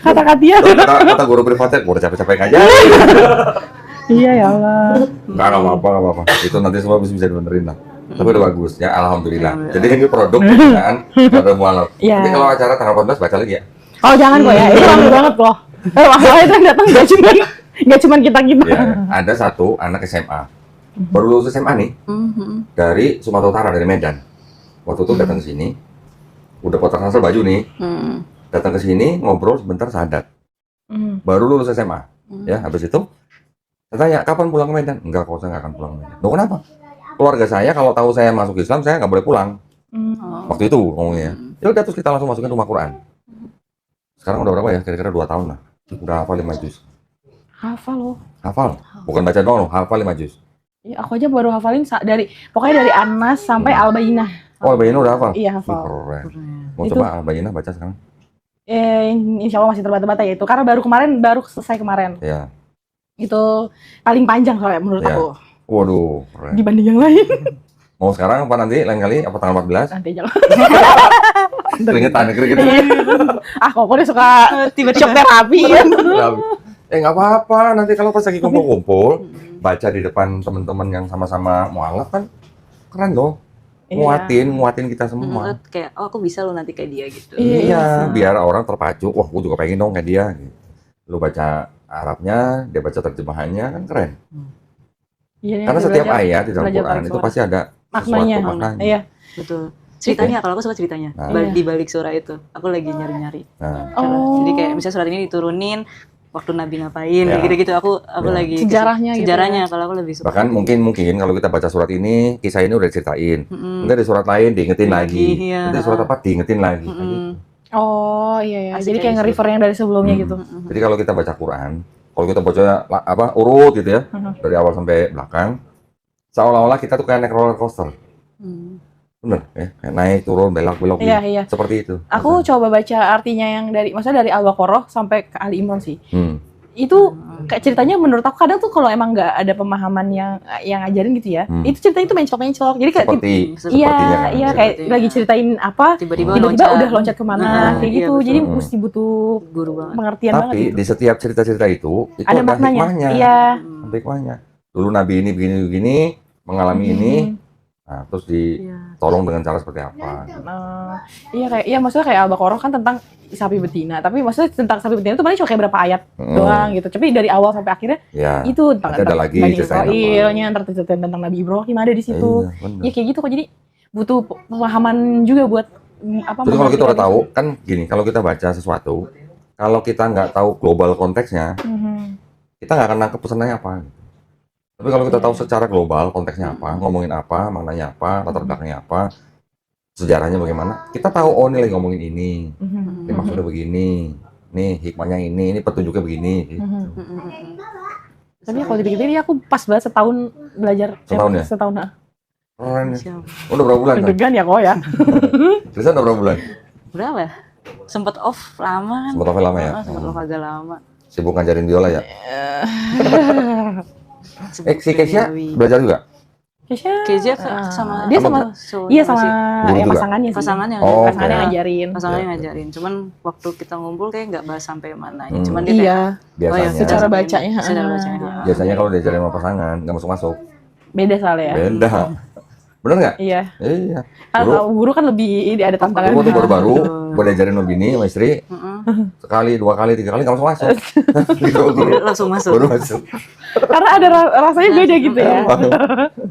Kata Katia. Kata guru privatnya, gua udah capek-capek aja. Iya ya Allah. Nggak apa-apa. Itu nanti semua bisa dibenerin lah. Tapi udah bagus ya, alhamdulillah. Jadi ini produk kan, produk mualaf. Tapi kalau acara tanggal 14 baca lagi ya. Oh jangan kok ya, itu rame banget loh. Masalah itu yang datang nggak cuman kita. Ya, ada satu anak SMA, baru lulus SMA nih, dari Sumatera Utara, dari Medan. Waktu itu datang ke sini, udah potong transfer baju nih, datang ke sini ngobrol sebentar sadat. Baru lulus SMA, ya. Habis itu saya tanya, kapan pulang ke Medan? Enggak, kok saya nggak akan pulang ke Medan. Loh kenapa? Keluarga saya kalau tahu saya masuk Islam, saya nggak boleh pulang. Waktu itu ngomongnya. Ya udah, terus kita langsung masukin rumah Quran. Sekarang udah berapa ya? Kira-kira 2 tahun lah. Udah hafal 5 juz. Hafal loh. Hafal. Bukan baca doang loh, hafal 5 juz. Ya, aku aja baru hafalin pokoknya dari Anas sampai Al-Bayyinah. Oh, Al-Bayyinah udah hafal? Iya, hafal. Keren. Mau coba Al-Bayyinah baca sekarang? Insya Allah masih terbata-bata ya itu. Karena baru selesai kemarin. Iya. Itu paling panjang soalnya menurut aku. Waduh, keren. Dibanding yang lain. Mau sekarang apa nanti? Lain kali? Apa tanggal 14? Nanti aja lah. Keringetan. Kok udah suka tiba-tiba shock terapi ya. Nggak apa-apa. Nanti kalau pas lagi kumpul-kumpul, baca di depan teman-teman yang sama-sama mualaf kan keren loh. Nguatin kita semua. Kayak, oh aku bisa loh nanti kayak dia gitu. Iya, biar orang terpacu. Wah, gue juga pengen dong kayak dia. Lu baca Arabnya, dia baca terjemahannya, kan keren. Karena setiap ayat di dalam Quran itu pasti ada maknanya. Iya, betul. Ceritanya, kalau aku suka ceritanya. Di balik surah itu, aku lagi nyari-nyari. Jadi kayak bisa surat ini diturunin waktu Nabi ngapain, gitu-gitu. Aku lagi sejarahnya gitu. Kalau aku lebih suka. Bahkan mungkin kalau kita baca surat ini, kisah ini udah diceritain. Nanti di surat lain diingetin lagi. Nanti surat apa diingetin lagi. Oh iya. Jadi kayak nge-refer yang dari sebelumnya gitu. Jadi kalau kita baca Quran, kalau kita baca urut gitu ya, dari awal sampai belakang, seolah-olah kita tuh kayak naik roller coaster. Bener ya, kayak naik turun belok iya. Seperti itu. Aku coba baca artinya yang maksudnya dari Al-Baqarah sampai ke Ali Imran sih. itu kayak ceritanya menurut aku kadang tuh kalau emang nggak ada pemahaman yang ngajarin gitu ya, itu ceritanya itu mencok. Jadi kayak sepertinya kan. iya kayak lagi ceritain apa, tiba-tiba udah loncat kemana kayak gitu. Jadi mesti butuh guru banget. pengertian banget. Tapi Gitu. di setiap cerita-cerita itu ada maknanya. hikmahnya. Iya. Ada hikmahnya. Dulu Nabi ini begini, mengalami ini, nah terus ditolong dengan cara seperti apa? Iya kayak, iya maksudnya kayak Al-Baqarah kan tentang sapi betina, tapi maksudnya tentang sapi betina itu paling cuma kayak berapa ayat doang gitu. Tapi dari awal sampai akhirnya itu tentang ada lagi Israilnya, tentang Nabi Ibrahim ada di situ. Iya kayak gitu kok. Jadi butuh pemahaman juga buat apa. Jadi kalau kita udah tahu kan gini, kalau kita baca sesuatu, kalau kita nggak tahu global konteksnya, kita nggak akan nangkep pesannya apa. Tapi kalau kita tahu secara global konteksnya apa, ngomongin apa, maknanya apa, latar belakangnya apa, sejarahnya bagaimana, kita tahu oh ini lagi ngomongin ini maksudnya begini, nih hikmahnya ini petunjuknya begini. Gitu. Tapi kalau dipikir-pikir aku pas banget setahun belajar. Setahun. Keren. Udah berapa bulan? Deg-degan ya kok ya. Tulisan udah berapa bulan? Berapa ya? Sempet off lama kan? Sempet off lama ya? Sempet off agak lama. Sibuk ngajarin biola ya? Si Kesia belajar juga? Kesia sama dia sama yang pasangannya sih. Pasangannya ngajarin. Cuman waktu kita ngumpul kayak nggak bahas sampai mana. Cuman dia biasanya secara bacanya. Biasanya kalau diajarin sama pasangan nggak masuk. Beda soalnya ya. Beda. Bener nggak? Iya. Guru kan lebih ada tantangan. Guru tuh baru-baru, gue diajarin sama bini, sama istri, sekali, 2 kali, 3 kali nggak langsung masuk. Langsung masuk. Baru masuk. Karena ada rasanya beda gitu ya.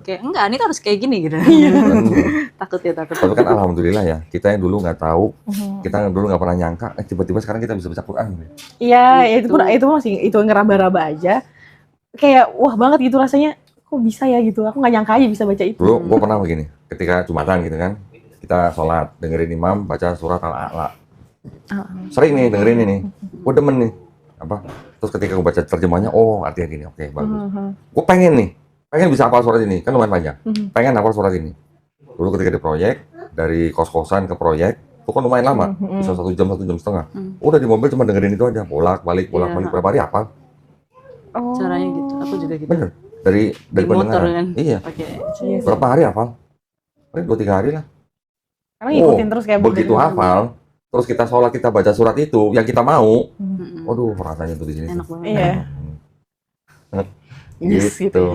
Kayak enggak, ini harus kayak gini gitu. Takut. Tapi kan alhamdulillah ya, kita yang dulu nggak tahu, kita yang dulu nggak pernah nyangka, tiba-tiba sekarang kita bisa baca Quran. Iya, itu masih itu ngeraba-raba aja. Kayak wah banget gitu rasanya. Kok bisa ya gitu, aku nggak nyangka aja bisa baca itu. Dulu gue pernah begini, ketika Jumatan gitu kan, kita sholat, dengerin imam baca surat Al-A'la. Sering nih dengerin ini, gue demen nih. Terus ketika gue baca terjemahnya, oh artinya gini, oke, bagus. Gue pengen bisa hafal surat ini, kan lumayan panjang. Pengen hafal surat ini. Dulu ketika di proyek, dari kos-kosan ke proyek, itu kan lumayan lama, bisa 1 jam, 1 jam setengah. Udah di mobil cuma dengerin itu aja, bolak-balik, berapa hari hafal. Caranya gitu, aku juga gitu. Bener. Dari pendengaran. Kan? Iya. Okay. Berapa hari hafal? Paling 2-3 hari lah. Karena ngikutin terus kayak begitu hafal, terus kita sholat kita baca surat itu yang kita mau. Waduh, rasanya tuh di sini. Enak banget. Iya. Gitu.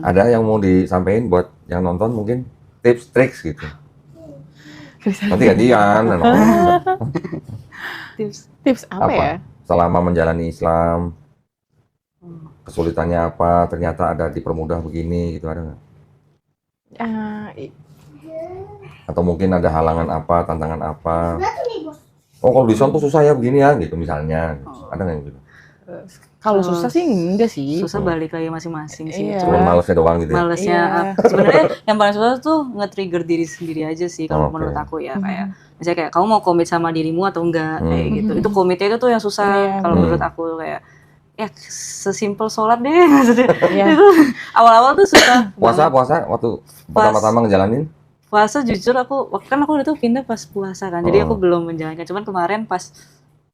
Ada yang mau disampaikan buat yang nonton mungkin tips triks gitu. Nanti gantian. Tips apa ya? Selama menjalani Islam. Kesulitannya apa, ternyata ada dipermudah begini gitu, ada nggak? Atau mungkin ada halangan apa, tantangan apa? Oh kalau di Islam tuh susah ya begini ya, gitu misalnya. Ada nggak gitu? Kalau susah sih enggak sih. Susah balik lagi masing-masing sih. Cuma malesnya doang gitu ya? Malesnya, sebenarnya yang paling susah tuh nge-trigger diri sendiri aja sih kalau menurut aku ya. Kayak misalnya kayak kamu mau komit sama dirimu atau enggak, kayak gitu. Itu komitnya itu tuh yang susah kalau menurut aku kayak. Ya sesimpel sholat deh maksudnya. Itu awal-awal tuh susah. Puasa waktu pertama-tama ngejalanin? Puasa jujur aku udah tuh pindah pas puasa kan. Jadi aku belum menjalankan. Cuman kemarin pas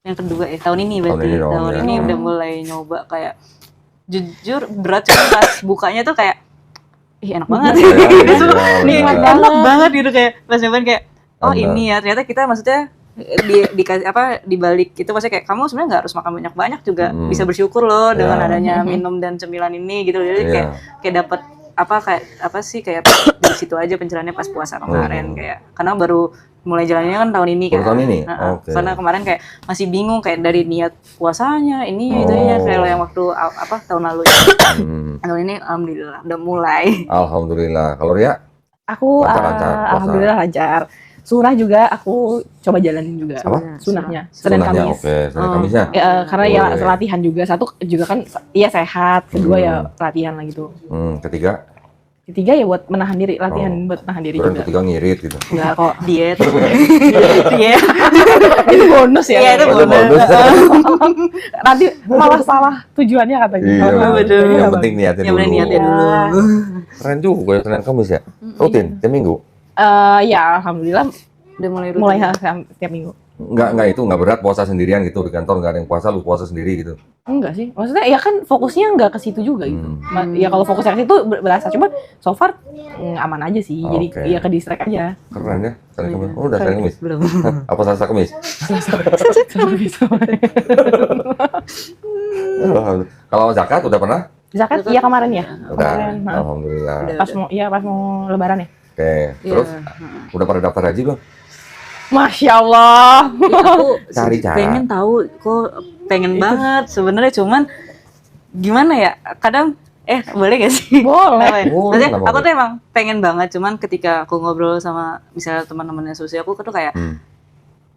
yang kedua tahun ini berarti. Tahun ini udah mulai nyoba kayak jujur berat cuman pas bukanya tuh kayak enak banget. Nikmat banget gitu kayak pas nyobain kayak ini ya ternyata kita maksudnya di balik itu maksudnya kayak kamu sebenarnya nggak harus makan banyak juga bisa bersyukur loh dengan adanya minum dan cemilan ini gitu. Jadi kayak dapat kayak di situ aja pencerahannya pas puasa kemarin kayak karena baru mulai jalannya kan tahun ini kan. Tahun ini? Karena kemarin kayak masih bingung kayak dari niat puasanya ini itu ya kayak yang waktu tahun lalu ya. Tahun ini alhamdulillah udah mulai. Alhamdulillah. Kalau Ria? Aku alhamdulillah lancar. Surah juga aku coba jalanin juga. Apa? Sunahnya. Senin Kamis. Oke, Senin Kamisnya. Karena ya latihan juga. Satu juga kan ya sehat. Kedua ya latihan lah gitu. Ketiga ya buat menahan diri, latihan buat menahan diri juga. Ketiga ngirit gitu. Enggak kok. Diet. Itu bonus ya. Iya itu bonus. Nanti malah salah tujuannya katanya. Iya betul. Yang penting niatnya dulu. Niatnya dulu. Keren juga ya Senin Kamis ya. Rutin tiap minggu. Ya alhamdulillah udah mulai rutin. Mulai tiap minggu. Nggak berat puasa sendirian gitu di kantor, nggak ada yang puasa, lu puasa sendiri gitu. Enggak sih, maksudnya ya kan fokusnya nggak ke situ juga gitu. Ya kalau fokusnya ke situ berasa, cuma so far aman aja sih. Jadi Oke. ya ke distract aja. Keren ya, Senin Kemis. Oh, udah Senin Kemis. Belum. Apa Selasa Kemis? Kalau zakat udah pernah? Zakat iya kemarin ya. Udah. Kemarin. Alhamdulillah. Pas mau lebaran ya. Oke, terus udah pada daftar haji belum? Masya Allah. Iya, aku Cari cara. pengen tahu, kok pengen banget sebenarnya, cuman gimana ya? Kadang boleh gak sih? Boleh. Apa ya? Boleh, Maksudnya kenapa aku boleh? tuh emang pengen banget, cuman ketika aku ngobrol sama misalnya teman-temannya Susi, aku tuh kayak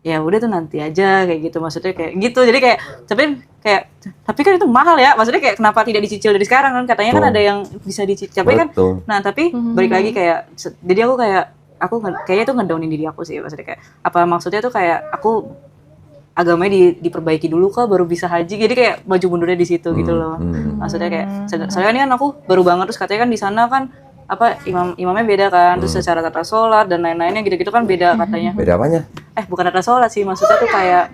ya udah tuh nanti aja kayak gitu, maksudnya kayak gitu. Jadi kayak tapi kan itu mahal ya, maksudnya kayak kenapa tidak dicicil dari sekarang kan, katanya kan Betul. ada yang bisa dicicil, tapi kan Betul. nah tapi balik lagi kayak jadi aku kayaknya tuh ngedownin diri aku sih, maksudnya kayak apa maksudnya tuh kayak aku agamanya diperbaiki dulu kok baru bisa haji, jadi kayak maju mundurnya di situ gitu loh. Maksudnya kayak soalnya ini kan aku baru banget, terus katanya kan di sana kan apa imamnya beda kan, terus secara tata sholat dan lain-lainnya gitu-gitu kan beda katanya. Beda apanya? Bukan tata sholat sih, maksudnya tuh kayak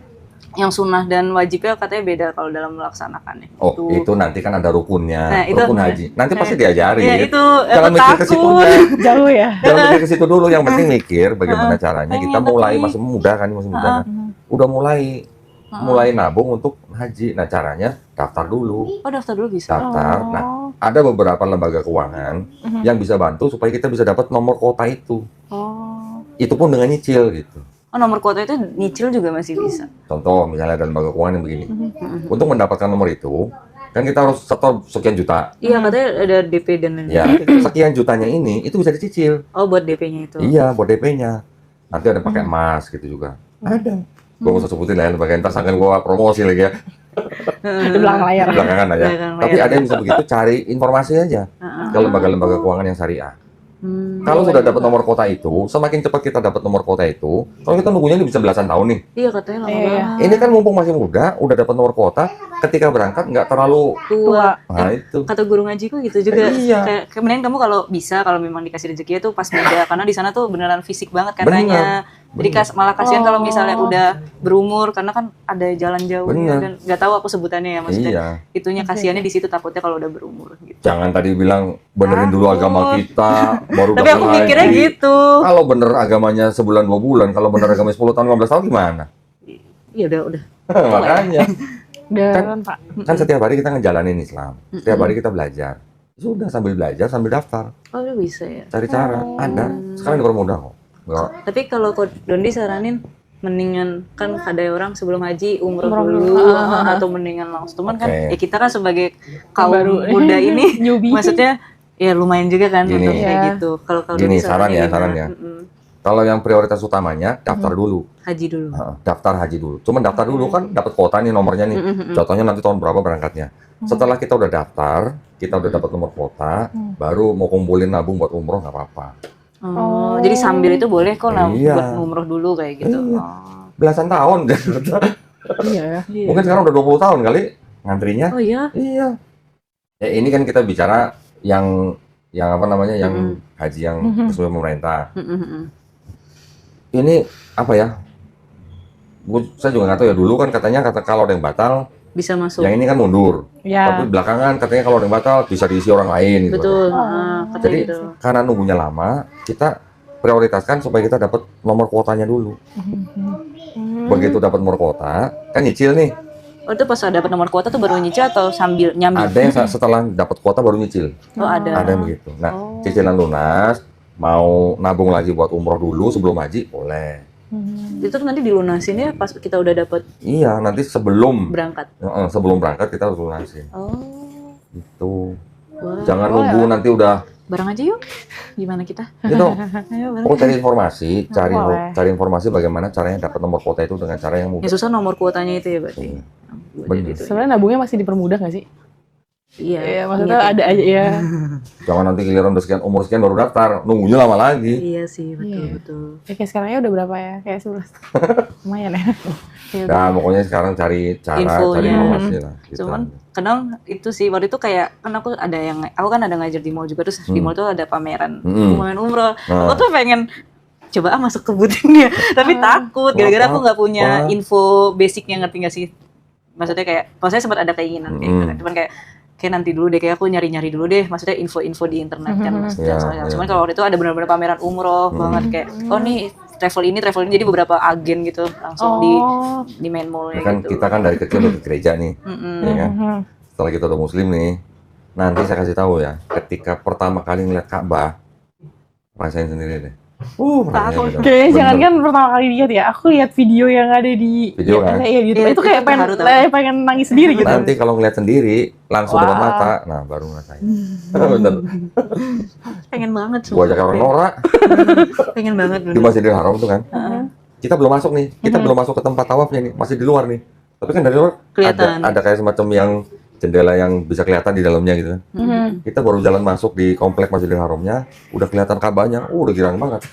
yang sunnah dan wajibnya katanya beda kalau dalam melaksanakannya. Oh, itu nanti kan ada rukunnya, Nah, itu. rukun haji. Nanti pasti diajarin. Ya itu Jangan aku mikir ke situ. takut. Jauh ya. Jangan mikir ke situ dulu. Yang penting mikir bagaimana caranya. Kita mulai masih muda kan, Udah mulai nabung untuk haji. Nah, caranya daftar dulu. Oh, daftar dulu bisa. Daftar. Nah, ada beberapa lembaga keuangan yang bisa bantu supaya kita bisa dapat nomor kuota itu. Oh. Itu pun dengan nyicil gitu. Oh, nomor kuota itu nyicil juga masih bisa. Contoh, misalnya ada lembaga keuangan yang begini. Untuk mendapatkan nomor itu, kan kita harus setor sekian juta. Iya, katanya ada DP dan Ya, sekian jutanya ini itu bisa dicicil. Oh, buat DP-nya itu. Iya, buat DP-nya. Nanti ada pakai emas gitu juga. Ada. Gue nggak usah sebutin lah ya lembaga, ntar sangkan gue promosi lagi ya. Di belakang layar. Belakangan aja. Belakang Tapi layar. ada yang bisa begitu, cari informasi aja ke lembaga-lembaga keuangan yang syariah. Kalau sudah dapat nomor kuota itu, semakin cepat kita dapat nomor kuota itu, kalau kita nunggunya ini bisa belasan tahun nih. Iya, katanya lama banget. Ini kan mumpung masih muda, udah dapat nomor kuota, ketika berangkat nggak terlalu Tua. nah itu. Kata guru ngajiku gitu juga. Iya. Kayak mending kamu kalau memang dikasih rezeki itu pas muda, karena di sana tuh beneran fisik banget katanya. Jadi malah kasihan kalau misalnya udah berumur, karena kan ada jalan jauh Bener. dan nggak tahu aku sebutannya ya, maksudnya Iya. itunya kasihannya di situ, takutnya kalau udah berumur gitu. Jangan tadi bilang benerin dulu agama kita, baru Tapi daftar aku mikirnya haji. gitu. Kalau bener agamanya sebulan 2 bulan, kalau bener agamanya 10 tahun 15 tahun gimana? Iya udah. Makanya Dan Pak. kan setiap hari kita ngejalanin Islam, setiap hari kita belajar. Sudah sambil belajar sambil daftar, Oh, udah bisa ya. cari cara. Ada. Sekarang dipermudah kok. Enggak. Tapi kalau Kak Dondi saranin mendingan kan ada orang sebelum haji umroh Umroh dulu dulu. atau mendingan langsung. Cuman kan Oke. ya kita kan sebagai kaum Baru. muda ini Newbie. maksudnya ya lumayan juga kan Gini. untuk kayak Iya. gitu. Kalau Gini, Dondi saran ya, gimana? saran ya. Mm-mm. Kalau yang prioritas utamanya daftar dulu. Haji dulu. Daftar haji dulu. Cuman daftar dulu kan dapat kuota nih nomornya nih. Contohnya nanti tahun berapa berangkatnya. Setelah kita udah daftar, kita udah dapat nomor kuota, baru mau kumpulin nabung buat umroh nggak apa-apa. Oh, jadi sambil itu boleh kok Iya. buat umroh dulu kayak gitu. Iya. Oh. Belasan tahun. Iya. Mungkin sekarang udah 20 tahun kali ngantrinya. Oh iya. Iya. Ya ini kan kita bicara yang apa namanya, yang haji yang sesuai pemerintah. Ini apa ya? Saya juga nggak tahu ya, dulu kan katanya kalau ada yang batal, Bisa masuk. yang ini kan mundur. Ya. Tapi belakangan katanya kalau ada yang batal bisa diisi orang lain gitu. Betul. Katanya Jadi gitu. karena nunggunya lama, kita prioritaskan supaya kita dapat nomor kuotanya dulu. Begitu dapat nomor kuota, kan nyicil nih. Oh, itu pas dapat nomor kuota tuh baru nyicil atau sambil nyambi? Ada yang setelah dapat kuota baru nyicil. Oh, ada. Ada yang begitu. Nah, cicilan lunas, mau nabung lagi buat umroh dulu sebelum haji, boleh. Itu tuh nanti dilunasin ya pas kita udah dapat Iya, nanti sebelum berangkat. sebelum berangkat kita harus lunasin. Oh. Gitu. Wah. Jangan nunggu nanti udah Bareng aja yuk. Gimana kita? gitu. Ayo bareng. Pokoknya cari informasi, Boleh. cari informasi bagaimana caranya dapat nomor kuota itu dengan cara yang mudah. Ya susah nomor kuotanya itu ya berarti. Iya. Buat Bener. jadi itu. Sebenarnya nabungnya masih dipermudah nggak sih? Iya. Iya, maksudnya Iya. ada aja ya. Jangan nanti giliran udah sekian umur sekian baru daftar, nunggunya lama lagi. Iya sih, betul Iya. betul. Kayak sekarang ya udah berapa ya? Kayak 11. Lumayan ya. Ya, Nah, pokoknya sekarang cari cara, Infonya. cari informasi lah. Gitu. Cuman kadang itu sih waktu itu kayak kan aku kan ada ngajar di mall juga, terus di mall tuh ada pameran Hmm. umroh. Nah. Aku tuh pengen coba masuk ke butiknya tapi takut gara-gara aku nggak punya info basicnya, ngerti nggak sih? Maksudnya saya sempat ada keinginan kayak gitu kan, cuman kayak nanti dulu deh, kayak aku nyari dulu deh, maksudnya info-info di internet kan maksudnya. Cuman kalau waktu itu ada benar-benar pameran umroh banget, kayak oh nih travel ini jadi beberapa agen gitu langsung di main mallnya kan gitu. Kita kan dari kecil udah ke gereja nih, ya kan? Setelah kita udah muslim nih, nanti saya kasih tahu ya, ketika pertama kali ngeliat Ka'bah, rasain sendiri deh. Takut. Kayaknya jangan kan pertama kali lihat ya. Aku lihat video yang ada di video kan? gitu. Itu kayak pengen nangis sendiri gitu. Nanti kalau ngeliat sendiri langsung depan mata, nah baru ngerasain. Bener. Pengen banget semua. Gua ajak orang norak. Pengen banget di Masjidil Haram tuh kan. Kita belum masuk nih. Kita belum masuk ke tempat tawafnya nih. Masih di luar nih. Tapi kan dari luar ada kayak semacam yang jendela yang bisa kelihatan di dalamnya gitu kan. Kita baru jalan masuk di komplek Masjidil Haramnya, udah kelihatan Ka'bahnya, udah girang banget.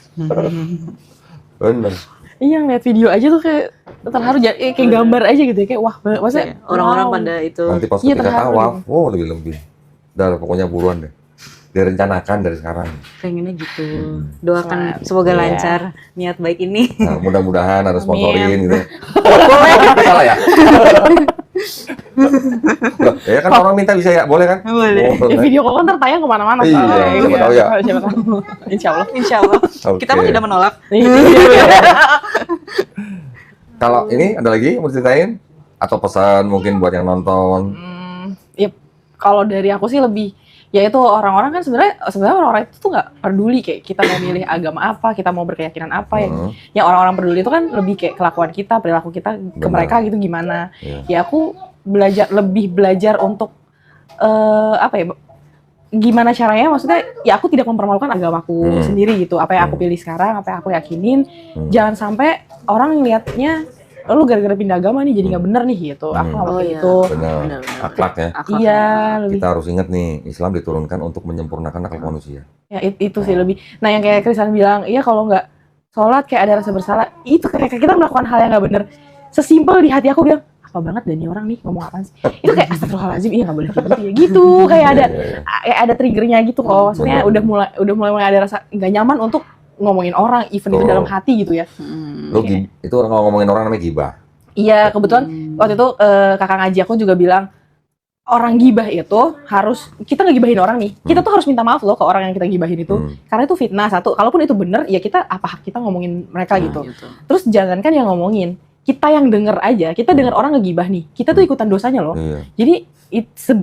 Bener. Iya, ngeliat video aja tuh kayak terharu, kayak gambar aja gitu ya, kayak wah, maksudnya orang-orang pada itu. Nanti pas ketika tawaf, lebih. Udah pokoknya buruan deh. Direncanakan dari sekarang. Pengennya gitu. Doakan semoga lancar niat baik ini. Nah, mudah-mudahan ada sponsorin gitu. Boleh. Salah ya? Ya kan orang minta bisa ya, boleh kan? Boleh. Ya, video call kan tertayang kemana-mana. Iya, siapa tahu ya. Siapa tahu. Insya Allah. Kita pun tidak menolak. Kalau ini ada lagi mau ceritain? Atau pesan mungkin buat yang nonton? Ya, kalau dari aku sih lebih, ya itu orang-orang kan sebenarnya orang-orang itu tuh nggak peduli kayak kita mau milih agama apa, kita mau berkeyakinan apa, yang orang-orang peduli itu kan lebih kayak kelakuan kita, perilaku kita ke mereka gitu gimana. Ya aku lebih belajar untuk gimana caranya, maksudnya ya aku tidak mempermalukan agamaku sendiri gitu, apa yang aku pilih sekarang, apa yang aku yakinin, jangan sampai orang ngelihatnya lu gara-gara pindah agama nih jadi nggak bener nih gitu. Aku nggak mau gitu. Benar. Akhlak ya. Iya. Kita harus ingat nih, Islam diturunkan untuk menyempurnakan akhlak manusia. Ya itu sih lebih. Nah yang kayak Krisan bilang, iya kalau nggak sholat kayak ada rasa bersalah, itu kayak kita melakukan hal yang nggak bener. Sesimpel di hati aku bilang, apa banget Dani orang nih ngomong apaan sih? Itu kayak astagfirullahaladzim, ini nggak boleh kayak gitu ya. Gitu kayak ada triggernya gitu kok. Maksudnya udah mulai ada rasa nggak nyaman untuk ngomongin orang, even itu dalam hati gitu ya. Itu orang ngomongin orang namanya gibah. Iya, kebetulan waktu itu kakak ngaji aku juga bilang, orang gibah itu harus, kita ngegibahin orang nih, kita tuh harus minta maaf loh ke orang yang kita gibahin itu, karena itu fitnah satu, kalaupun itu bener, ya kita apa hak kita ngomongin mereka gitu. Terus jangankan yang ngomongin, kita yang denger aja, kita denger orang ngegibah nih, kita tuh ikutan dosanya loh. Jadi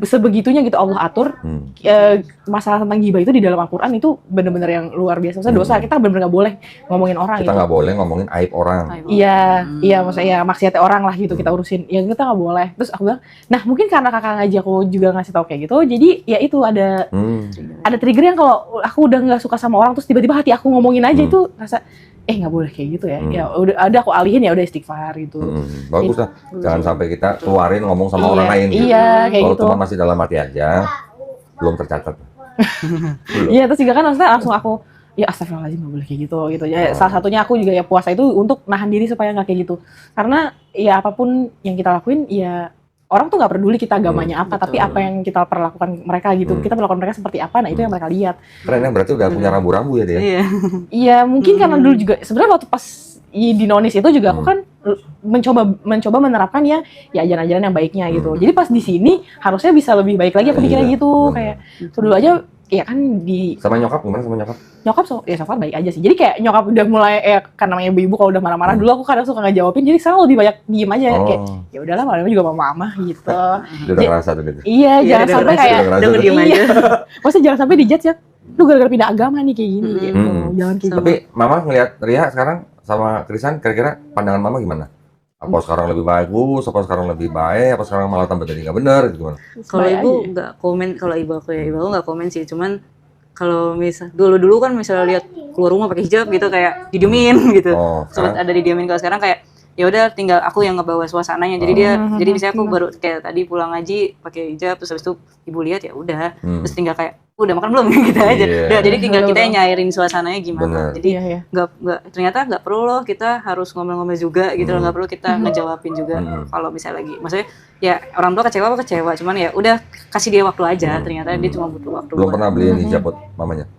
sebegitunya gitu Allah atur masalah tentang gibah itu di dalam Al-Quran itu bener-bener yang luar biasa. Maksudnya dosa, kita bener-bener nggak boleh ngomongin orang. Kita nggak boleh ngomongin aib orang. Iya, maksudnya ya maksiatnya orang lah gitu kita urusin. Ya kita nggak boleh. Terus aku bilang, nah mungkin karena kakak ngaji aku juga ngasih tau kayak gitu, jadi ya itu ada trigger yang kalau aku udah nggak suka sama orang terus tiba-tiba hati aku ngomongin aja itu rasa nggak boleh kayak gitu ya. Ya udah ada aku alihin, ya udah istighfar gitu. Bagus lah. Jangan sampai kita keluarin ngomong sama orang lain. Iya, kayak kalau gitu. Cuma masih dalam hati aja, belum tercatat. Iya, terus juga kan maksudnya langsung aku, ya astagfirullahaladzim nggak boleh kayak gitu. Ya, salah satunya aku juga ya puasa itu untuk nahan diri supaya nggak kayak gitu. Karena ya apapun yang kita lakuin, ya orang tuh nggak peduli kita agamanya apa, tapi apa yang kita perlakukan mereka gitu. Kita perlakukan mereka seperti apa, nah itu yang mereka lihat. Keren ya, berarti udah punya rambu-rambu ya dia? Iya, mungkin karena dulu juga, sebenarnya waktu pas di Nonis itu juga aku kan mencoba menerapkan ya ajaran-ajaran yang baiknya gitu. Jadi pas di sini harusnya bisa lebih baik lagi aku pikirnya gitu. Kayak dulu aja ya kan sama nyokap gimana sama nyokap? Nyokap so far baik aja sih. Jadi kayak nyokap udah mulai kan namanya ibu-ibu kalau udah marah-marah dulu aku kadang suka ngejawabin. Jadi sekarang lebih banyak diem aja kayak ya udahlah malamnya juga mama gitu. Udah ngerasa tuh gitu. Iya, jangan sampai kayak udah diem aja. Maksudnya jangan sampai dijudge ya. Lu gara-gara pindah agama nih kayak gini gitu. Jangan kayak gitu. Tapi mama ngelihat Ria sekarang sama Krisan, kira-kira pandangan mama gimana? Apa sekarang lebih bagus, apa sekarang lebih baik, apa sekarang malah tambah jadi nggak benar gitu kan? Kalau ibu nggak komen, kalau ibu aku nggak komen sih, cuman kalau misal dulu kan misalnya lihat keluar rumah pakai hijab gitu kayak didiemin gitu, sempat ada didiemin. Kalau sekarang kayak ya udah tinggal aku yang ngebawa suasananya. Jadi misalnya aku baru kayak tadi pulang ngaji pakai hijab, terus habis itu ibu lihat ya udah, terus tinggal kayak udah makan belum gitu aja. Udah, jadi tinggal kita yang nyairin suasananya gimana. Jadi nggak ternyata nggak perlu loh kita harus ngomel-ngomel juga gitu loh, nggak perlu kita ngejawabin juga kalau misalnya lagi. Maksudnya ya orang tua kecewa, cuman ya udah kasih dia waktu aja. Ternyata dia cuma butuh waktu. Belum pernah beliin hijab buat mamanya?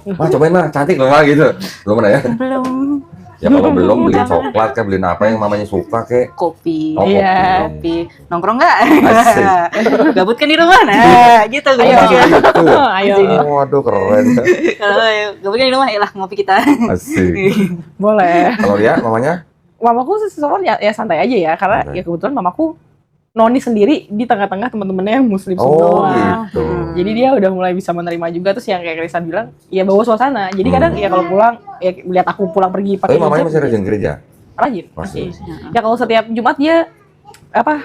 Wah cobain mah, cantik loh mah gitu. Belum pernah ya? Belum. Ya kalau belum beli coklat kayak beliin apa yang mamanya suka kayak. Kopi. Oh, Iya. Kopi. Nongkrong nggak? Asik. Gabut kan di rumah? Nah, gitu gue Ayo, juga. gitu. Ayo. Waduh keren. Kalau gabut kan di rumah, lah ngopi kita. Asik. Boleh. Kalau dia mamanya? Mamaku sebenarnya ya santai aja ya, karena Santai. ya kebetulan mamaku noni sendiri di tengah-tengah teman-temannya yang muslim Oh semua. gitu. Jadi dia udah mulai bisa menerima juga, terus yang kayak Kristen bilang, ya bawa suasana. Jadi kadang ya kalau pulang, ya lihat aku pulang pergi Tapi pakai mamanya hijab, masih rajin gereja? rajin. Masih. Ya kalau setiap Jumat dia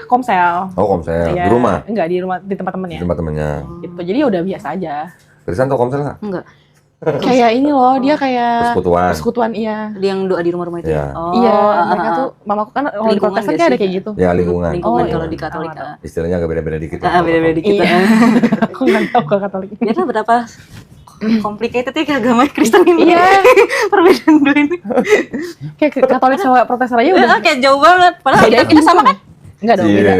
komsel. Oh komsel, Ya, di rumah? Enggak, di rumah, di tempat Di temennya. tempat temennya. Gitu. Jadi udah biasa aja. Kristen atau komsel nggak? Enggak. Kayak ini loh, dia kayak Persekutuan. persekutuan, iya. Dia yang doa di rumah-rumah itu. Iya. Oh, Iya, mereka tuh mamaku kan kalau di Lingkungan Protestan nggak kan ada sih? kayak gitu. Ya lingkungan. lingkungan Oh, kalau iya. di Katolik. Istilahnya agak beda-beda dikit. Beda-beda dikit. Iya. Aku nggak tahu kalau Katolik. Biarlah berapa complicated ya ke agama Kristen ini. Iya. Perbedaan dua ini. Kayak Katolik sama Protestan aja udah. Kayak jauh banget. Padahal kita sama kan? Enggak dong, Iya. beda.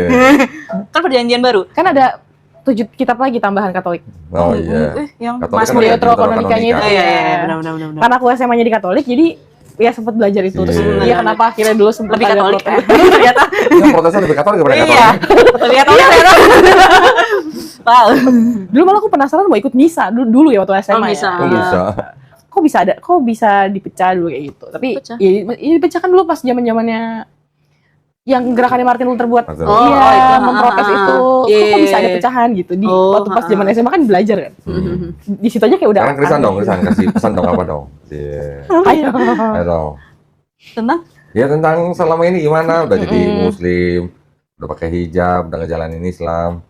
Kan perjanjian baru. Kan ada 7 kitab lagi tambahan Katolik. Oh iya. Yang Katolik Mas kan Mulyo ada Deuterokanonikanya itu. Oh iya, iya, ya. benar. Karena aku SMA-nya di Katolik, jadi ya sempat belajar itu. Terus Iya. iya kenapa akhirnya dulu sempat Lebih agak Katolik. protes. Ternyata. Yang Protestan lebih Katolik daripada Katolik. Iya. Lebih Katolik ternyata. Wow. Dulu malah aku penasaran mau ikut misa dulu ya waktu SMA misa. ya. Oh bisa. Kok bisa dipecah dulu kayak gitu. Tapi Pecah? ya dipecahkan dulu pas zaman-zamannya yang gerakannya Martin Luther buat Martin Luther. iya, Oh, itu. memprotes itu. Iya. Kok bisa ada pecahan gitu di Oh, waktu pas zaman SMA kan belajar kan. Hmm. Di situ aja kayak udah. Sekarang Kristen dong, Kristen kasih pesan dong apa dong? Iya. Ayo. Ayo dong. Tentang Ya tentang selama ini gimana? Udah jadi Mm-mm. Muslim, udah pakai hijab, udah ngejalanin Islam.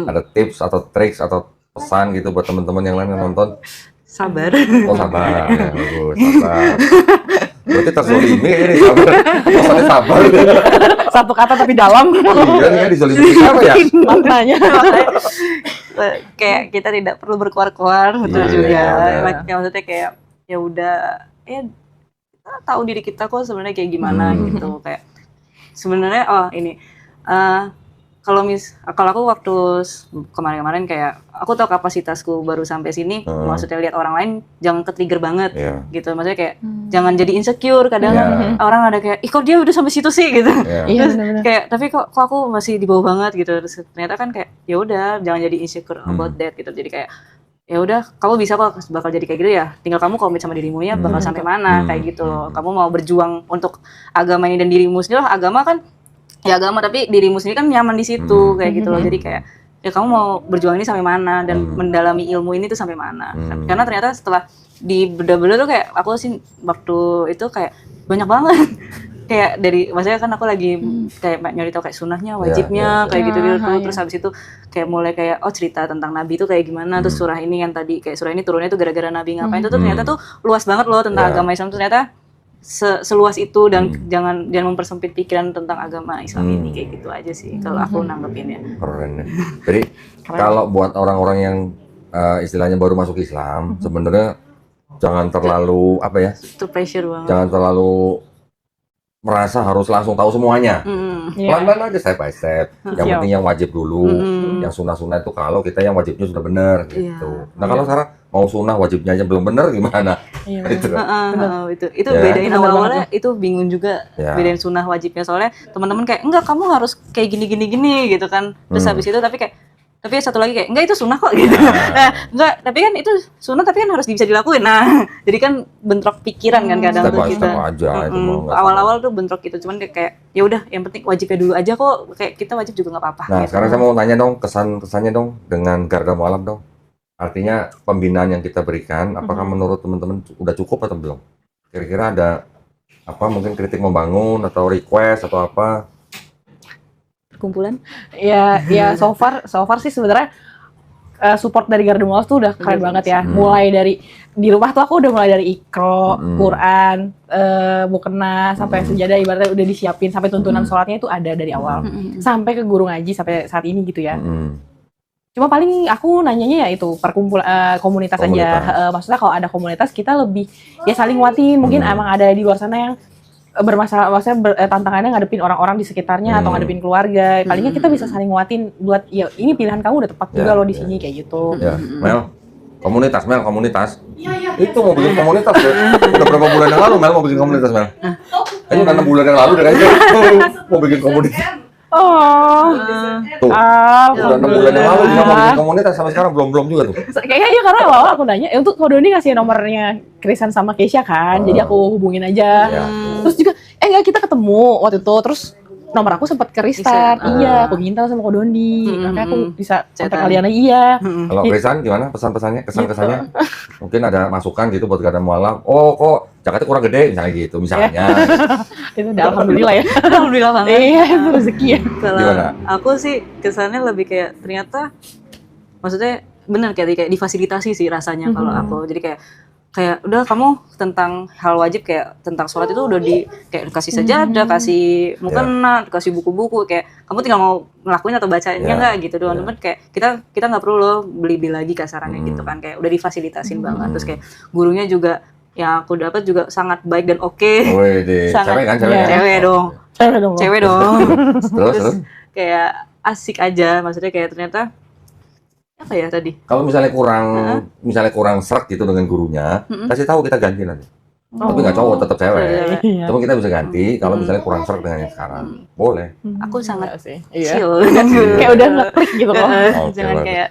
Ada tips atau triks atau pesan gitu buat teman-teman yang lain yang nonton? sabar. Oh sabar, ya bagus, sabar. Berarti terzolimi kayaknya nih sabar. Pesannya sabar. Satu kata tapi dalam. Iya nih kan dizolimi apa ya? Maknanya. Kayak kita tidak perlu berkoar-koar betul Iya, juga. iya. Maksudnya kayak ya udah ya kita tahu diri kita kok sebenarnya kayak gimana gitu. Kayak sebenarnya ini kalau aku waktu kemarin-kemarin kayak aku tahu kapasitasku baru sampai sini, maksudnya lihat orang lain jangan ke-trigger banget gitu. Maksudnya kayak jangan jadi insecure kadang orang ada kayak ih kok dia udah sampai situ sih gitu. Iya Terus benar-benar. kayak tapi kok aku masih di bawah banget gitu. Terus ternyata kan kayak ya udah jangan jadi insecure about that gitu. Jadi kayak ya udah kamu bisa kok bakal jadi kayak gitu ya. Tinggal kamu komit sama dirimu ya bakal sampai mana kayak gitu loh. Kamu mau berjuang untuk agama ini dan dirimu sendiri lah. Agama kan ya agama tapi dirimu sendiri kan nyaman di situ kayak gitu loh. Jadi kayak ya kamu mau berjuang ini sampai mana dan mendalami ilmu ini tuh sampai mana. Karena ternyata setelah di bedah-bedah tuh kayak aku sih waktu itu kayak banyak banget kayak dari maksudnya kan aku lagi kayak nyari tahu kayak sunahnya wajibnya kayak gitu terus habis itu kayak mulai kayak cerita tentang nabi itu kayak gimana terus surah ini yang tadi kayak surah ini turunnya tuh gara-gara nabi ngapain itu tuh ternyata tuh luas banget loh tentang agama Islam tuh ternyata seluas itu dan jangan mempersempit pikiran tentang agama Islam ini kayak gitu aja sih kalau aku nanggepinnya. Keren ya. Jadi kalau buat orang-orang yang istilahnya baru masuk Islam, sebenarnya jangan terlalu apa ya? Itu pressure banget. Jangan terlalu merasa harus langsung tahu semuanya. Pelan-pelan aja step by step. Yang penting yang wajib dulu, yang sunnah-sunnah itu kalau kita yang wajibnya sudah benar gitu. Nah kalau sekarang mau sunnah wajibnya aja belum benar gimana? Gitu. Itu Ya. bedain awal-awalnya itu bingung juga Ya. bedain sunnah wajibnya soalnya teman-teman kayak enggak kamu harus kayak gini gitu kan terus habis itu tapi satu lagi kayak enggak itu sunnah kok gitu. Nah, enggak tapi kan itu sunnah tapi kan harus bisa dilakuin. Nah jadi kan bentrok pikiran kan kadang Step tuh by kita step aja itu mau nggak awal-awal tuh bentrok gitu cuman kayak ya udah yang penting wajibnya dulu aja kok kayak kita wajib juga nggak apa-apa. Nah gitu. sekarang saya mau tanya dong kesannya dong dengan Garda Mualaf dong. Artinya pembinaan yang kita berikan, apakah menurut teman-teman udah cukup atau belum? Kira-kira ada apa mungkin kritik membangun atau request atau apa? Perkumpulan Ya so far sih sebenarnya support dari Garda Mualaf tuh udah keren banget ya. Mulai dari di rumah tuh aku udah mulai dari Iqra, Quran, mukena sampai sejadah ibaratnya udah disiapin sampai tuntunan sholatnya itu ada dari awal sampai ke guru ngaji sampai saat ini gitu ya. Cuma paling aku nanyanya ya itu komunitas aja. Maksudnya kalau ada komunitas kita lebih ya saling nguatin. Mungkin emang ada di luar sana yang bermasalah, maksudnya tantangannya ngadepin orang-orang di sekitarnya atau ngadepin keluarga. Palingnya kita bisa saling nguatin buat ya ini pilihan kamu udah tepat juga loh di sini kayak gitu. Ya, Mel, Komunitas, Mel, komunitas. Itu mau bikin komunitas tuh. Udah berapa bulan yang lalu Mel mau bikin komunitas Mel? Kayaknya udah 6 bulan yang lalu udah kayaknya mau bikin komunitas. Oh. Tuh, udah 6 bulan yang lalu dia mau bikin komunitas sampai sekarang belum juga tuh. Kayaknya iya karena awal aku nanya, untuk Ko Doni ngasih nomornya Krisan sama Keisha kan, jadi aku hubungin aja. Ya. Terus juga, enggak kita ketemu waktu itu, terus nomor aku sempat ke restart, iya, aku minta sama Ko Doni, makanya aku bisa kontak kalian lagi, iya. Kalau Krisan gimana pesan-pesannya, kesan-kesannya? Mungkin ada masukan gitu buat Gada Mualaf. Oh kok jaketnya kurang gede misalnya gitu, misalnya. Itu udah alhamdulillah ya. Alhamdulillah banget. Iya, itu rezeki ya. Kalau Gimana? aku sih kesannya lebih kayak ternyata maksudnya benar kayak difasilitasi sih rasanya kalau aku. Jadi kayak udah kamu tentang hal wajib kayak tentang sholat itu udah kayak kasih sajadah, kasih mukena, kasih buku-buku, kayak kamu tinggal mau ngelakuin atau bacainnya enggak gitu doang. Cuman kayak kita nggak perlu loh beli lagi kasarannya gitu kan, kayak udah difasilitasin banget. Terus kayak gurunya juga yang aku dapat juga sangat baik dan oke. Cewek kan, cewek kan? Cewek dong. Cewek dong. Terus? Kayak asik aja, maksudnya kayak ternyata apa ya tadi? Kalau misalnya kurang serak gitu dengan gurunya, kasih tahu kita ganti nanti. Tapi nggak cowok, tetap cewek. Iya. Cuma kita bisa ganti kalau misalnya kurang serak dengan yang sekarang. Boleh. Aku sangat sih. chill. Kayak udah ngeklik gitu loh. Oke, Jangan bagus. kayak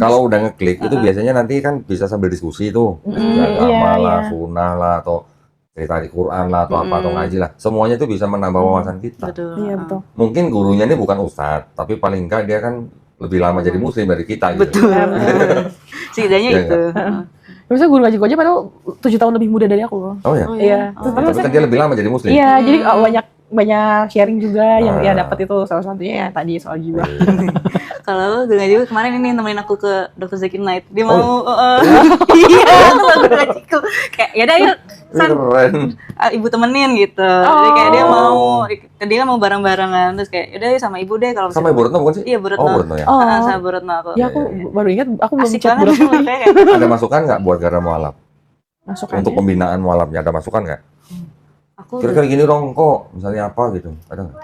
Kalau udah ngeklik itu biasanya nanti kan bisa sambil diskusi tuh. Agama lah, sunnah lah, atau cerita di Quran lah, atau apa, atau ngaji lah. Semuanya itu bisa menambah wawasan kita. betul. Iya betul. Mungkin gurunya ini bukan ustadz, tapi paling enggak dia kan lebih lama jadi muslim dari kita gitu. Betul. Setidaknya Iya, itu. Misalnya guru ngaji aja padahal 7 tahun lebih muda dari aku loh. Oh ya? Iya. Tapi kan dia lebih lama jadi muslim. Iya, jadi banyak sharing juga yang ya dapat itu salah satunya ya tadi soal gibah. Kalau gue ngaji kemarin ini nemenin aku ke Dr. Zakir Naik. Dia mau iya, aku ngajiku. Kayak ya udah yuk, San, Keren. ibu temenin gitu. Jadi kayak dia kan mau bareng-barengan, terus kayak yaudah yuk sama ibu deh kalau Sama Ibu Retno bukan sih? Iya, Bu Retno. Oh, Bu Retno ya. Sama Bu Retno aku. Ya aku baru ingat aku belum Asik chat banget. Bro. Kayak Ada masukan nggak buat Gada Mualaf? Masukan. Untuk pembinaan mualafnya ada masukan nggak? aku Kira-kira gini dong kok, misalnya apa gitu, ada nggak?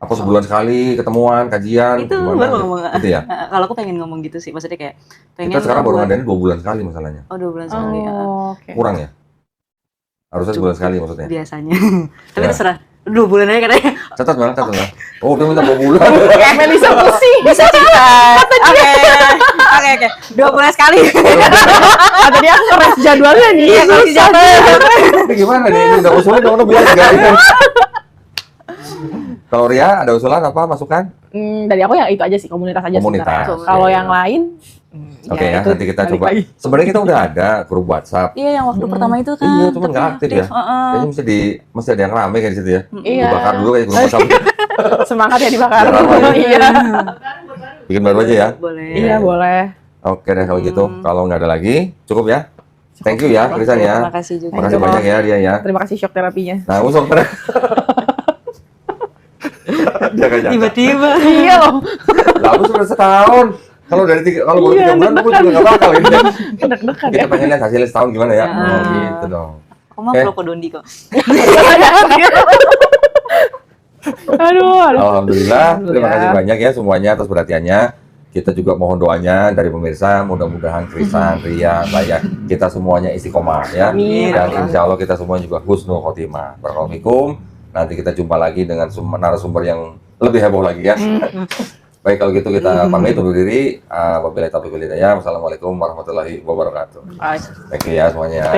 Apa sebulan sekali ketemuan, kajian, itu gimana? baru ngomong. Gitu ya? Kalau aku pengen ngomong gitu sih, maksudnya kayak pengen Kita sekarang baru buat- ngadain 2 bulan sekali masalahnya. Oh, 2 bulan sekali. Oh, oke. Kurang ya? Harusnya sebulan sekali maksudnya. Biasanya. Tapi Ya. terserah. 2 bulan aja katanya. Catat Bang, catat Bang. Oh, dia minta 2 bulan. Kayak Melisa pusing. Bisa cerita. Oke. 2 bulan sekali. Kata dia aku ngeres jadwalnya nih. Iya, kalau susah. Ini gimana nih? Ini udah usulnya dong, bilang enggak. Kalau Ria ada usulan apa, masukan? Dari aku yang itu aja sih, komunitas aja Komunitas. sebenarnya. Kalau yang lain Oke ya, itu nanti kita balik coba. lagi. Sebenarnya kita udah ada grup WhatsApp. Iya, yang waktu pertama itu kan. Iya, cuma nggak aktif ya. Heeh. Kayaknya mesti ada yang rame kayak di situ ya. Iya. Dibakar dulu kayak grup WhatsApp. Semangat ya dibakar. Biar apa ya? Iya. Bikin baru aja ya. Boleh. Iya, boleh. Oke deh kalau gitu. Kalau nggak ada lagi, cukup ya. Thank you ya, Krisan ya. Terima kasih juga. Makasih Thank you, banyak ya dia ya. Terima kasih shock terapinya. Nah, usung terus. Jaga-jaga. Tiba-tiba. Iya loh. Lah, aku sudah setahun. Kalau baru 3 bulan, aku juga nggak bakal ini. Deg-degan Kita ya. pengen lihat hasilnya setahun gimana ya. Oh, gitu dong. Aku mah Oke. pro Kodondi kok. Aduh. Alhamdulillah. Terima kasih banyak ya semuanya atas perhatiannya. Kita juga mohon doanya dari pemirsa, mudah-mudahan Krisan, Ria, saya, kita semuanya istiqomah ya. Amin. Dan insya Allah kita semua juga husnul khotimah. Barakallahu. Nanti kita jumpa lagi dengan narasumber yang lebih heboh lagi ya. Baik kalau gitu kita pamit undur diri. Wabillahi taufiq wal hidayah. Wassalamualaikum warahmatullahi wabarakatuh. Thank you ya semuanya.